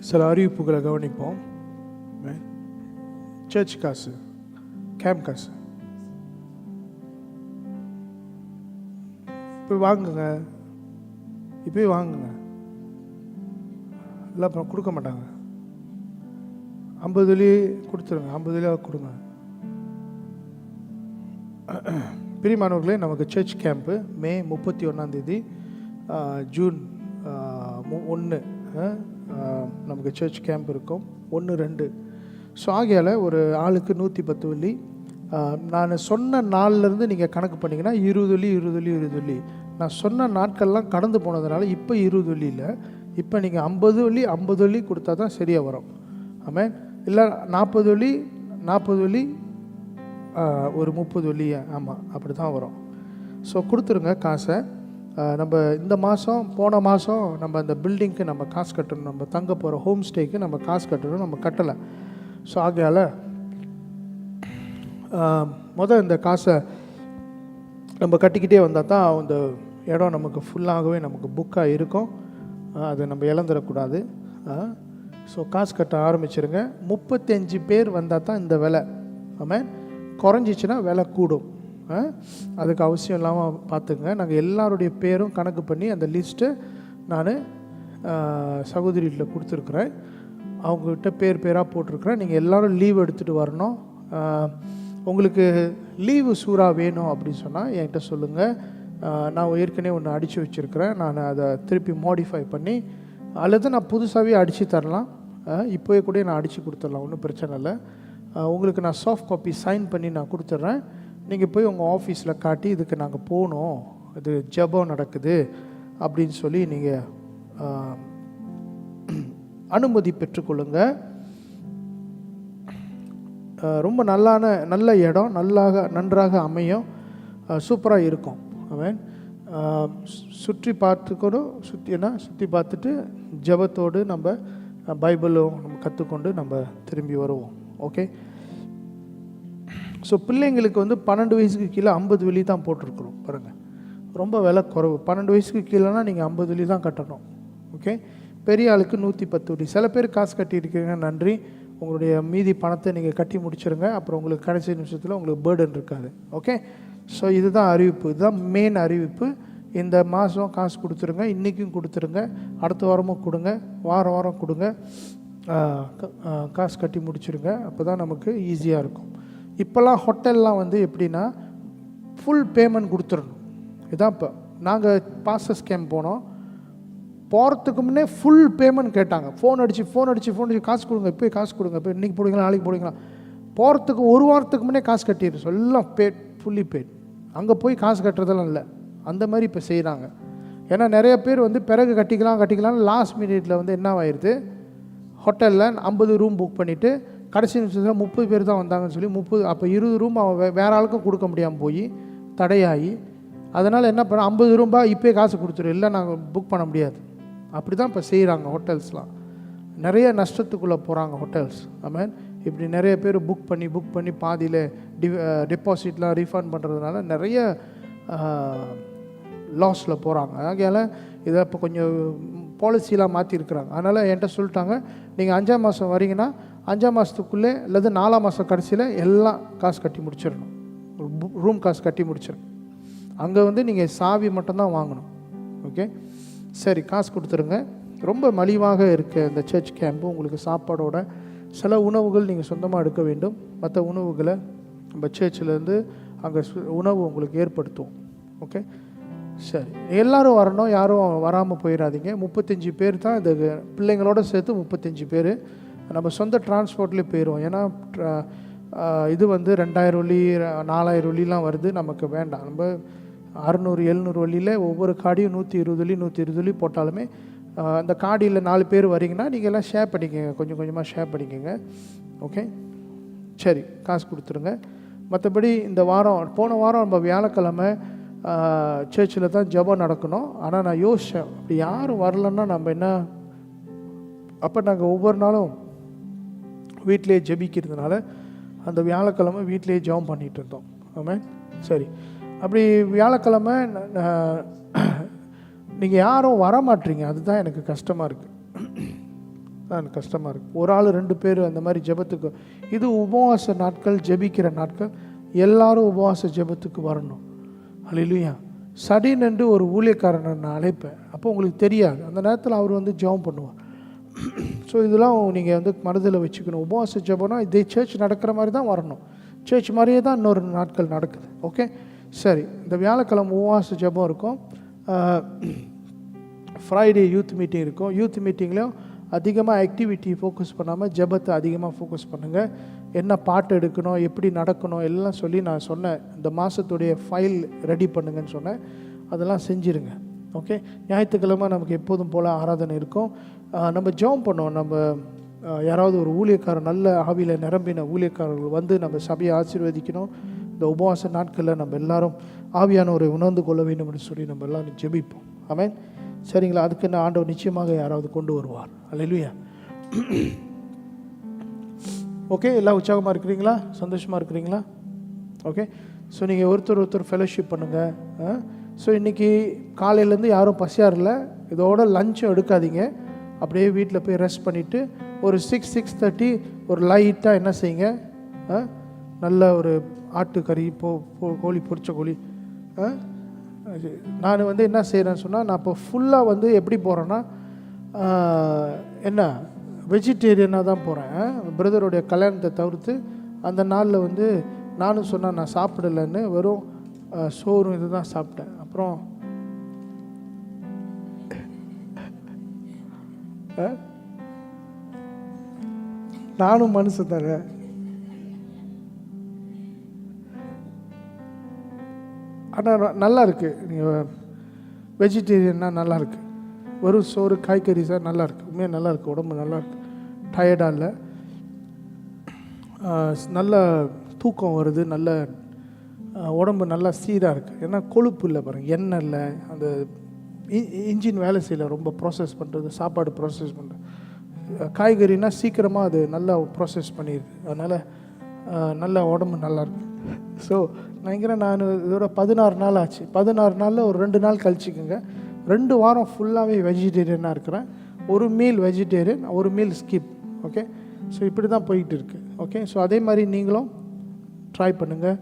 சில அறிவிப்புகளை கவனிப்போம். சர்ச் காசு, கேம்ப் காசு இப்போ வாங்குங்க, இப்போ வாங்குங்க. இல்லை அப்புறம் கொடுக்க மாட்டாங்க. 50 கொடுத்துருங்க, 50 கொடுங்க. பிரியமானவர்களே, நமக்கு சர்ச் கேம்ப்பு மே 31 ஜூன் 1 நமக்கு சர்ச் கேம்ப் இருக்கும் 1-2. ஸோ ஆகையால் ஒரு ஆளுக்கு 110 வெள்ளி. நான் சொன்ன நாள்லேருந்து நீங்கள் கணக்கு பண்ணிங்கன்னா 20 வெள்ளி 20 வெள்ளி 20 வெள்ளி. நான் சொன்ன நாட்கள்லாம் கடந்து போனதுனால இப்போ 20 வெள்ளி இல்லை, இப்போ நீங்கள் 50 வெள்ளி 50 வெள்ளி கொடுத்தா தான் சரியாக வரும். ஆமாம், இல்லை 40 வெள்ளி 40 வெள்ளி ஒரு 30 வெள்ளியா, ஆமாம் அப்படி தான் வரும். ஸோ கொடுத்துருங்க காசை. நம்ம இந்த மாதம் போன மாதம் நம்ம அந்த பில்டிங்க்கு நம்ம காசு கட்டணும், நம்ம தங்க போகிற ஹோம் ஸ்டேக்கு நம்ம காசு கட்டணும், நம்ம கட்டலை. ஸோ ஆகையால் இந்த காசை நம்ம கட்டிக்கிட்டே வந்தால் தான் அந்த இடம் நமக்கு ஃபுல்லாகவே நமக்கு புக்காக இருக்கும். அதை நம்ம இழந்துடக்கூடாது. ஸோ காசு கட்ட ஆரம்பிச்சிருங்க. 35 பேர் வந்தால் தான் இந்த விலை. ஆமாம், குறைஞ்சிச்சின்னா விலை கூடும். அதுக்கு அவசியம் இல்லாமல் பார்த்துங்க. நாங்கள் எல்லாருடைய பேரும் கணக்கு பண்ணி அந்த லிஸ்ட்டு நான் சகோதரியில் கொடுத்துருக்குறேன். அவங்கக்கிட்ட பேராக போட்டிருக்கிறேன். நீங்கள் எல்லோரும் லீவ் எடுத்துகிட்டு வரணும். உங்களுக்கு லீவு சூறா வேணும் அப்படின்னு சொன்னால் என்கிட்ட சொல்லுங்கள். நான் ஏற்கனவே ஒன்று அடித்து வச்சுருக்கிறேன். நான் அதை திருப்பி மாடிஃபை பண்ணி அல்லது நான் புதுசாகவே அடித்து தரலாம். இப்போவே கூட நான் அடித்து கொடுத்துடலாம், ஒன்றும் பிரச்சனை இல்லை. உங்களுக்கு நான் சாஃப்ட் காப்பி சைன் பண்ணி நான் கொடுத்துட்றேன். நீங்கள் போய் உங்கள் ஆஃபீஸில் காட்டி இதுக்கு நாங்கள் போகணும், இது ஜெபம் நடக்குது அப்படின்னு சொல்லி நீங்கள் அனுமதி பெற்றுக்கொள்ளுங்க. ரொம்ப நல்ல இடம் நன்றாக அமையும், சூப்பராக இருக்கும். அவன் சுற்றி பார்த்துட்டு ஜெபத்தோடு நம்ம பைபிளும் நம்ம கற்றுக்கொண்டு நம்ம திரும்பி வருவோம். ஓகே. ஸோ பிள்ளைங்களுக்கு 12 வயசுக்கு கீழே 50 வெள்ளி தான் போட்டிருக்கிறோம். பாருங்கள், ரொம்ப விலை குறைவு. 12 வயசுக்கு கீழேனா நீங்கள் 50 வெள்ளி தான் கட்டணும். ஓகே. பெரிய ஆளுக்கு 110 வெள்ளி. சில பேர் காசு கட்டியிருக்கீங்க, நன்றி. உங்களுடைய மீதி பணத்தை நீங்கள் கட்டி முடிச்சிருங்க. அப்புறம் உங்களுக்கு கடைசி நிமிஷத்தில் உங்களுக்கு பேர்டன் இருக்காது. ஓகே. ஸோ இதுதான் அறிவிப்பு, இதுதான் மெயின் அறிவிப்பு. இந்த மாதம் காசு கொடுத்துருங்க, இன்றைக்கும் கொடுத்துருங்க, அடுத்த வாரமும் கொடுங்க, வாரம் கொடுங்க, காசு கட்டி முடிச்சுருங்க. அப்போ தான் நமக்கு ஈஸியாக இருக்கும். இப்போல்லாம் ஹோட்டல்லாம் எப்படின்னா ஃபுல் பேமெண்ட் கொடுத்துடணும். இதான் இப்போ நாங்கள் பாஸ்டர்ஸ் கேம்ப் போனோம், போகிறதுக்கு முன்னே ஃபுல் பேமெண்ட் கேட்டாங்க. ஃபோன் அடித்து காசு கொடுங்க, இப்போ காசு கொடுங்க, இப்போ இன்றைக்கி போடுங்களா நாளைக்கு போடுங்களா. போகிறதுக்கு ஒரு வாரத்துக்கு முன்னே காசு கட்டிடுறோம், எல்லாம் பேட், ஃபுல்லி பேட். அங்கே போய் காசு கட்டுறதெல்லாம் இல்லை, அந்த மாதிரி இப்போ செய்கிறாங்க. ஏன்னா நிறைய பேர் பிறகு கட்டிக்கலாம் லாஸ்ட் மினிட்ல என்ன ஆயிடுது, ஹோட்டலில் 50 ரூம் புக் பண்ணிவிட்டு கடைசி நிமிஷத்தில் 30 பேர் தான் வந்தாங்கன்னு சொல்லி 30, அப்போ 20 ரூம் அவன் வேறு ஆளுக்கும் கொடுக்க முடியாமல் போய் தடையாகி, அதனால் என்ன பண்ண 50 ரூபா இப்போ காசு கொடுத்துரும், இல்லை நாங்கள் புக் பண்ண முடியாது. அப்படி தான் இப்போ செய்கிறாங்க ஹோட்டல்ஸ்லாம். நிறைய நஷ்டத்துக்குள்ளே போகிறாங்க ஹோட்டல்ஸ். ஆமாம், இப்படி நிறைய பேர் புக் பண்ணி பாதியில் டெபாசிட்லாம் ரீஃபண்ட் பண்ணுறதுனால நிறைய லாஸில் போகிறாங்க. அதனால் இதை இப்போ கொஞ்சம் பாலிசிலாம் மாற்றிருக்கிறாங்க. அதனால் என்கிட்ட சொல்லிட்டாங்க, நீங்கள் 5ஆம் மாதம் வரீங்கன்னா 5ஆம் மாதத்துக்குள்ளே அல்லது 4ஆம் மாதம் கடைசியில் எல்லாம் காசு கட்டி முடிச்சிடணும், ரூம் காசு கட்டி முடிச்சிடணும். அங்கே நீங்கள் சாவி மட்டும்தான் வாங்கணும். ஓகே, சரி, காசு கொடுத்துருங்க. ரொம்ப மலிவாக இருக்க இந்த சர்ச் கேம்ப்பு உங்களுக்கு சாப்பாடோட சில உணவுகள் நீங்கள் சொந்தமாக எடுக்க வேண்டும். மற்ற உணவுகளை நம்ம சர்ச்சிலேருந்து அங்கே உணவு உங்களுக்கு ஏற்படுத்துவோம். ஓகே, சரி, எல்லோரும் வரணும், யாரும் வராமல் போயிடாதீங்க. 35 பேர் தான், இந்த பிள்ளைங்களோட சேர்த்து 35 பேர். நம்ம சொந்த டிரான்ஸ்போர்ட்லேயே போயிடுவோம். ஏன்னா இது 2000 வெள்ளி 4000 வெள்ளிலாம் வருது, நமக்கு வேண்டாம். நம்ம 600-700 வெள்ளியில் ஒவ்வொரு காடியும் 120 வெள்ளி போட்டாலுமே அந்த காடியில் 4 பேர் வரீங்கன்னா நீங்கள் எல்லாம் ஷேர் பண்ணிக்கோங்க, கொஞ்சம் கொஞ்சமாக ஷேர் பண்ணிக்கோங்க. ஓகே, சரி, காசு கொடுத்துருங்க. மற்றபடி இந்த வாரம், போன வாரம் நம்ம வியாழக்கிழமை சர்ச்சில் தான் ஜெபம் நடக்கணும். ஆனால் நான் யோசித்தேன், அப்படி யாரும் வரலன்னா நம்ம என்ன, அப்போ நாங்கள் ஒவ்வொரு நாளும் வீட்டிலே ஜெபிக்கிறதுனால அந்த வியாழக்கிழமை வீட்டிலே ஜெபம் பண்ணிகிட்டு இருந்தோம். ஆமாம், சரி, அப்படி வியாழக்கிழமை நீங்கள் யாரும் வர மாட்டீங்க, அதுதான் எனக்கு கஷ்டமாக இருக்குது. எனக்கு கஷ்டமாக இருக்குது. ஒரு ஆள் 2 பேர் அந்த மாதிரி ஜெபத்துக்கு, இது உபவாச நாட்கள், ஜெபிக்கிற நாட்கள், எல்லாரும் உபவாச ஜெபத்துக்கு வரணும். அல்லேலூயா. சடீன் என்று ஒரு ஊழியக்காரனை நான் அழைப்பேன். அப்போ உங்களுக்கு தெரியாது, அந்த நேரத்தில் அவர் ஜெபம் பண்ணுவார். ஸோ இதெல்லாம் நீங்கள் மனதில் வச்சுக்கணும். உபவாச ஜெபம்னா இதே சர்ச் நடக்கிற மாதிரி தான் வரணும். சர்ச் மாதிரியே தான் இன்னொரு நாட்கள் நடக்குது. ஓகே, சரி, இந்த வியாழக்கிழமை உபவாச ஜெபம் இருக்கும். ஃப்ரைடே யூத் மீட்டிங் இருக்கும். யூத் மீட்டிங்லேயும் அதிகமாக ஆக்டிவிட்டி ஃபோக்கஸ் பண்ணாமல் ஜெபத்தை அதிகமாக ஃபோக்கஸ் பண்ணுங்கள். என்ன பாட்டு எடுக்கணும், எப்படி நடக்கணும் எல்லாம் சொல்லி நான் சொன்னேன். இந்த மாதத்துடைய ஃபைல் ரெடி பண்ணுங்கன்னு சொன்னேன். அதெல்லாம் செஞ்சுருங்க. ஓகே, ஞாயிற்றுக்கிழமை நமக்கு எப்போதும் போல் ஆராதனை இருக்கும். நம்ம ஜெபம் பண்ணுவோம். நம்ம யாராவது ஒரு ஊழியக்காரர், நல்ல ஆவியில் நிரம்பின ஊழியக்காரர்கள் வந்து நம்ம சபையை ஆசீர்வதிக்கணும். இந்த உபவாச நாட்களில் நம்ம எல்லாரும் ஆவியானவரை உணர்ந்து கொள்ள வேண்டும் என்று சொல்லி நம்ம எல்லாரும் ஜெபிப்போம். ஆமென். சரிங்களா? அதுக்கு நான் ஆண்டவர் நிச்சயமாக யாராவது கொண்டு வருவார். அல்லேலூயா. ஓகே, எல்லாம் உற்சாகமாக இருக்கிறீங்களா? சந்தோஷமாக இருக்கிறீங்களா? ஓகே, ஸோ நீங்கள் ஒருத்தர் ஃபெலோஷிப் பண்ணுங்கள். ஸோ இன்றைக்கி காலையிலேருந்து யாரும் பசியாக இல்லை. இதோட லஞ்சும் எடுக்காதீங்க. அப்படியே வீட்டில் போய் ரெஸ்ட் பண்ணிவிட்டு ஒரு 6-6:30 ஒரு லைட்டாக என்ன செய்யுங்க, நல்ல ஒரு ஆட்டுக்கறி, கோழி, பொரிச்ச கோழி. நான் வந்து என்ன செய்கிறேன்னு சொன்னால், நான் இப்போ ஃபுல்லாக வந்து எப்படி போகிறேன்னா, என்ன வெஜிடேரியனாக தான் போகிறேன். பிரதருடைய கல்யாணத்தை தவிர்த்து அந்த நாளில் வந்து நானும் சொன்னேன் நான் சாப்பிடலைன்னு, வெறும் சோறும் இது தான் சாப்பிட்டேன். அப்புறம் நானும் மனுஷன் தானே. ஆனால் நல்லா இருக்குது. நீங்கள் வெஜிடேரியன்னா நல்லா இருக்குது. வெறும் சோறு காய்கறி சார் நல்லா இருக்குது. உண்மையாக நல்லா இருக்குது. உடம்பு நல்லா இருக்குது. டயர்டாக இல்லை. நல்ல தூக்கம் வருது. நல்ல உடம்பு நல்லா சீராக இருக்குது. ஏன்னா கொழுப்பு இல்லை பாருங்கள், எண்ணெய் இல்லை. அந்த இன்ஜின் வேலை செய்யலை. ரொம்ப ப்ராசஸ் பண்ணுறது, சாப்பாடு ப்ராசஸ் பண்ணுறது. காய்கறினா சீக்கிரமாக அது நல்லா ப்ராசஸ் பண்ணிடுது. அதனால் நல்ல உடம்பு நல்லாயிருக்கு. ஸோ நான் இதோட 16 நாள் ஆச்சு. 16 நாளில் ஒரு 2 நாள் கழிச்சிக்கோங்க. 2 வாரம் ஃபுல்லாகவே வெஜிடேரியனாக இருக்கிறேன். ஒரு மீல் வெஜிடேரியன், ஒரு மீல் ஸ்கிப். ஓகே, ஸோ இப்படி தான் போயிட்டு இருக்கு. ஓகே, ஸோ அதே மாதிரி நீங்களும் ட்ரை பண்ணுங்கள்.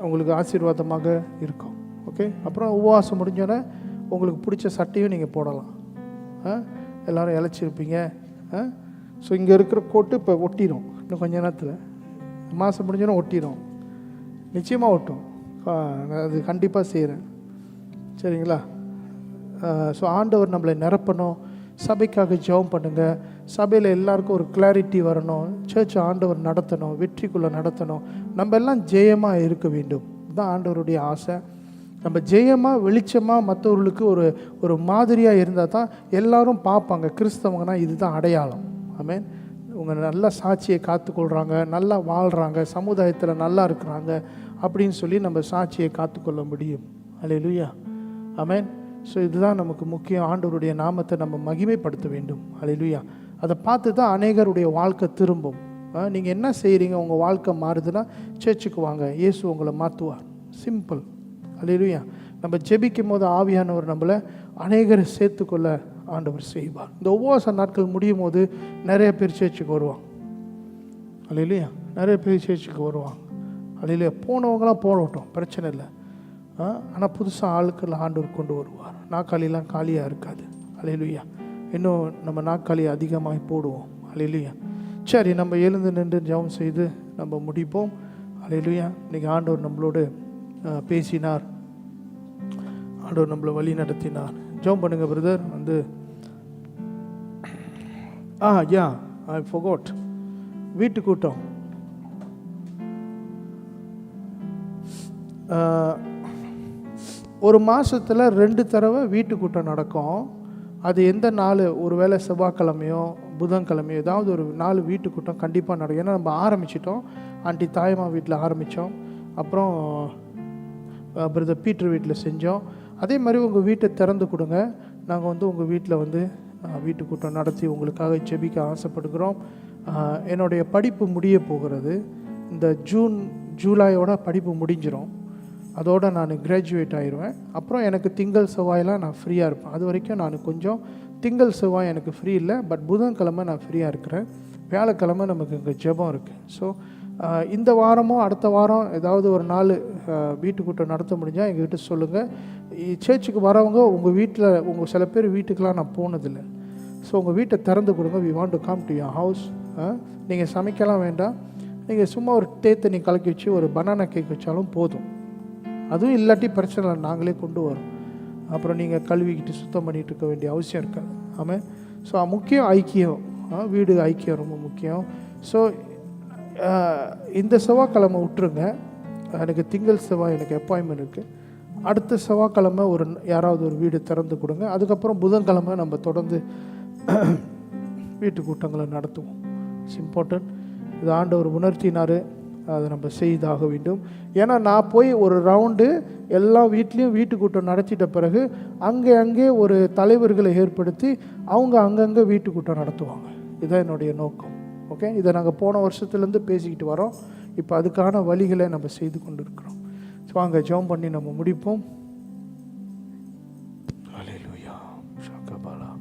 உங்களுக்கு ஆசீர்வாதமாக இருக்கும். ஓகே, அப்புறம் உபவாசம் முடிஞ்சோன்னே உங்களுக்கு பிடிச்ச சட்டையும் நீங்கள் போடலாம். எல்லோரும் இழைச்சிருப்பீங்க. ஸோ இங்கே இருக்கிற கோட்டு இப்போ ஒட்டிடும். இன்னும் கொஞ்ச நேரத்தில் மாதம் முடிஞ்சோன்னே ஒட்டிடும். நிச்சயமாக ஒட்டும். அது கண்டிப்பாக செய்கிறேன். சரிங்களா? ஸோ ஆண்டவர் நம்மளை நிரப்பணும். சபைக்காக ஜெபம் பண்ணுங்கள். சபையில் எல்லாருக்கும் ஒரு கிளாரிட்டி வரணும். சர்ச் ஆண்டவர் நடத்தணும், வெற்றிக்குள்ளே நடத்தணும். நம்ம எல்லாம் ஜெயமாக இருக்க வேண்டும். இதுதான் ஆண்டவருடைய ஆசை. நம்ம ஜெயமாக வெளிச்சமாக மற்றவர்களுக்கு ஒரு மாதிரியாக இருந்தால் தான் எல்லாரும் பார்ப்பாங்க. கிறிஸ்தவங்கன்னா இதுதான் அடையாளம். ஆமென். இவங்க நல்ல சாட்சியை காத்துக்கொள்கிறாங்க, நல்லா வாழ்கிறாங்க, சமுதாயத்தில் நல்லா இருக்கிறாங்க அப்படின்னு சொல்லி நம்ம சாட்சியை காத்துக்கொள்ள முடியும். அல்லேலூயா. ஆமென். ஸோ இதுதான் நமக்கு முக்கியம். ஆண்டவருடைய நாமத்தை நம்ம மகிமைப்படுத்த வேண்டும். அல்லேலூயா. அதை பார்த்து தான் அநேகருடைய வாழ்க்கை திரும்பும். நீங்கள் என்ன செய்கிறீங்க, உங்கள் வாழ்க்கை மாறுதுன்னா சர்ச்சுக்கு வாங்க, இயேசு உங்களை மாற்றுவார். சிம்பிள். அல்லேலூயா. நம்ம ஜெபிக்கும் போது ஆவியானவர் நம்மளை அநேகரை சேர்த்துக்கொள்ள ஆண்டவர் செய்வார். இந்த உபவாச நாட்கள் முடியும் போது நிறைய பேர் சேர்ச்சுக்கு வருவாங்க. அல்லேலூயா. நிறைய பேர் சேர்ச்சுக்கு வருவாங்க. அல்லேலூயா. போனவங்களாம் போகட்டும், பிரச்சனை இல்லை. ஆனால் புதுசாக ஆட்கள் ஆண்டவர் கொண்டு வருவார். நாற்காலிலாம் காலியாக இருக்காது. அல்லேலூயா. இன்னும் நம்ம நாற்காலியை அதிகமாக போடுவோம். அல்லேலூயா. சரி, நம்ம எழுந்து நின்று ஜெபம் செய்து நம்ம முடிப்போம். அல்லேலூயா. இன்றைக்கி ஆண்டவர் நம்மளோடு பேசினார். ஆண்டவர் நம்மளை வழி நடத்தினார். ஜெபம் பண்ணுங்க பிரதர். வந்து ஐ ஃபர்காட், வீட்டு கூட்டம். ஒரு மாதத்தில் 2 தடவை வீட்டு கூட்டம் நடக்கும். அது எந்த நாள், ஒருவேளை செவ்வாய்க்கிழமையோ புதன்கிழமையோ ஏதாவது ஒரு நாள் வீட்டு கூட்டம் கண்டிப்பாக நடக்கும். ஏன்னா நம்ம ஆரம்பிச்சிட்டோம். ஆண்டி தாயம்மா வீட்டில் ஆரம்பித்தோம். அப்புறம் பிரதர் பீட்டர் வீட்டில் செஞ்சோம். அதே மாதிரி உங்கள் வீட்டை திறந்து கொடுங்க. நாங்கள் வந்து உங்கள் வீட்டில் வந்து வீட்டு கூட்டம் நடத்தி உங்களுக்காக ஜெபிக்க ஆசைப்படுகிறோம். என்னுடைய படிப்பு முடிய போகிறது. இந்த ஜூலையோட படிப்பு முடிஞ்சிடும். அதோடு நான் கிராஜுவேட் ஆயிடுவேன். அப்புறம் எனக்கு திங்கள் செவ்வாயெலாம் நான் ஃப்ரீயாக இருப்பேன். அது வரைக்கும் நான் கொஞ்சம் திங்கள் செவ்வாய் எனக்கு ஃப்ரீ இல்லை. பட் புதன்கிழமை நான் ஃப்ரீயாக இருக்கிறேன். வியாழக்கிழமை நமக்கு இங்கே ஜெபம் இருக்குது. ஸோ இந்த வாரமோ அடுத்த வாரம் ஏதாவது ஒரு நாள் வீட்டு கூட்டம் நடத்த முடிஞ்சால் எங்ககிட்ட சொல்லுங்கள். சர்ச்சுக்கு வரவங்க உங்கள் வீட்டில், உங்கள் சில பேர் வீட்டுக்கெலாம் நான் போனதில்லை. ஸோ உங்கள் வீட்டை திறந்து கொடுங்க. We want to come to your house. நீங்கள் சமைக்கலாம் வேண்டாம். நீங்கள் சும்மா ஒரு தண்ணி கலக்கி வச்சு ஒரு பனானா கேக் வச்சாலும் போதும். அதுவும் இல்லாட்டி பிரச்சனை இல்லை, நாங்களே கொண்டு வரோம். அப்புறம் நீங்கள் கழுவிக்கிட்டு சுத்தம் பண்ணிகிட்டு இருக்க வேண்டிய அவசியம் இருக்காது. ஆமாம். ஸோ முக்கியம் ஐக்கியம், வீடு ஐக்கியம் ரொம்ப முக்கியம். ஸோ இந்த செவ்வாய்க்கிழமை விட்டுருங்க, எனக்கு திங்கள் செவ்வாய் எனக்கு அப்பாயின்மெண்ட் இருக்குது. அடுத்த செவ்வாய்க்கிழமை யாராவது ஒரு வீடு திறந்து கொடுங்க. அதுக்கப்புறம் புதன்கிழமை நம்ம தொடர்ந்து வீட்டு கூட்டங்களை நடத்துவோம். It's important. இது ஆண்டவர் உணர்த்தினார், அதை நம்ம செய்தாக வேண்டும். ஏன்னா நான் போய் ஒரு ரவுண்டு எல்லா வீட்லேயும் வீட்டு கூட்டம் நடத்திட்ட பிறகு அங்கே ஒரு தலைவர்களை ஏற்படுத்தி அவங்க அங்கங்கே வீட்டு கூட்டம் நடத்துவாங்க. இதுதான் என்னுடைய நோக்கம். ஓகே, இதை நாங்கள் போன வருஷத்துலேருந்து பேசிக்கிட்டு வரோம். இப்போ அதுக்கான வழிகளை நம்ம செய்து கொண்டு இருக்கிறோம். ஸோ அங்கே ஜெபம் பண்ணி நம்ம முடிப்போம். ஹல்லேலூயா. ஷாகபாலா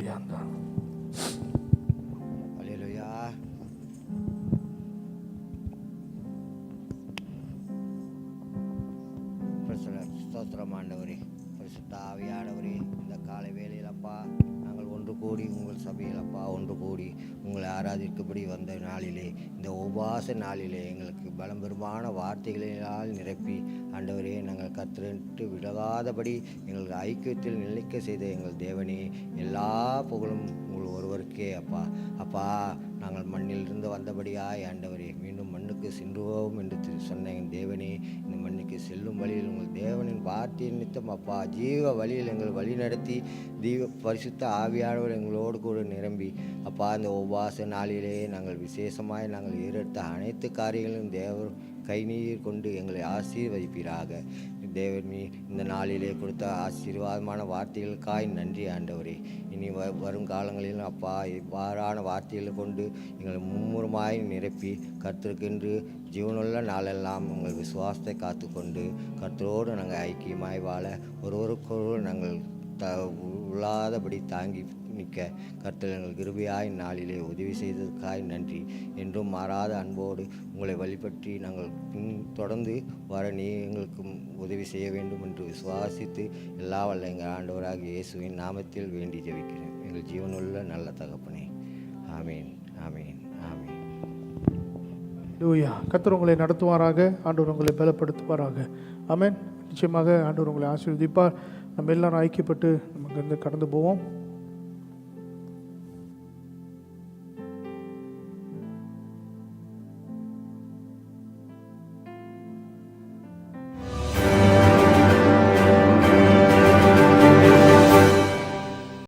ரியாந்தா. ஹல்லேலூயா. ஸ்தோத்திரம் ஆண்டவரே, பரிசுத்த ஆவியானவரே, இந்த காலை வேளையிலப்பா நாங்கள் ஒன்று கூடி உங்கள் சபையிலப்பா ஒன்று கூடி உங்களை ஆராதிக்கும்படி வந்த நாளிலே, இந்த உபவாச நாளிலே எங்களுக்கு பலம் பெருமான வார்த்தைகளினால் நிரப்பி ஆண்டவரே நாங்கள் கர்த்தரிட்டு விலகாதபடி எங்களுக்கு ஐக்கியத்தில் நிலைக்க செய்த எங்கள் தேவனே, எல்லா புகழும் உங்கள் ஒருவருக்கே அப்பா. அப்பா, நாங்கள் மண்ணிலிருந்து வந்தபடியாய் ஆண்டவரே மீண்டும் மண்ணுக்கு சென்றுவோம் என்று சொன்ன எங்கள் தேவனே, இந்த மண்ணுக்கு செல்லும் வழியில் உங்கள் தேவனின் வார்த்தையின் நித்தம் அப்பா ஜீவ வழியில் எங்கள் வழி நடத்தி பரிசுத்த ஆவியானவர் எங்களோடு கூட நிரம்பி அப்பா இந்த உபவாச நாளிலே நாங்கள் விசேஷமாய் நாங்கள் ஏறெடுத்த அனைத்து காரியங்களும் தேவர் கை நீர் கொண்டு எங்களை ஆசீர்வதிப்பீராக. தேவனே, இந்த நாளிலே கொடுத்த ஆசீர்வாதமான வார்த்தைகளுக்காய் நன்றி ஆண்டவரே. இனி வரும் காலங்களிலும் அப்பா இவ்வாறான வார்த்தைகளை கொண்டு எங்களை மும்முரமாய் நிரப்பி கர்த்தருக்கென்று ஜீவனுள்ள நாளெல்லாம் உங்கள் விசுவாசத்தை காத்துக்கொண்டு கர்த்தரோடு நாங்கள் ஐக்கியமாய் வாழ ஒருவருக்கொருவர் நாங்கள் உள்ளாதபடி தாங்கி நிற்க கர்த்தர் எங்கள் கிருபையாய் நாளிலே உதவி செய்ததற்காய் நன்றி. என்றும் மாறாத அன்போடு உங்களை வழிபற்றி நாங்கள் தொடர்ந்து வர நீ எங்களுக்கு உதவி செய்ய வேண்டும் என்று விசுவாசித்து எல்லா வல்ல எங்கள் ஆண்டவராகிய இயேசுவின் நாமத்தில் வேண்டி ஜெபிக்கிறேன் எங்கள் ஜீவனுள்ள நல்ல தகப்பனே. ஆமீன், ஆமீன், ஆமீன். லூயா. கர்த்தர் உங்களை நடத்துவாராக, ஆண்டவர் உங்களை பலப்படுத்துவாராக. ஆமென். நிச்சயமாக ஆண்டவர் உங்களை ஆசீர்வதிப்பார். நம்ம எல்லாரும் ஐக்கியப்பட்டு நம்ம இங்கேருந்து கடந்து போவோம்.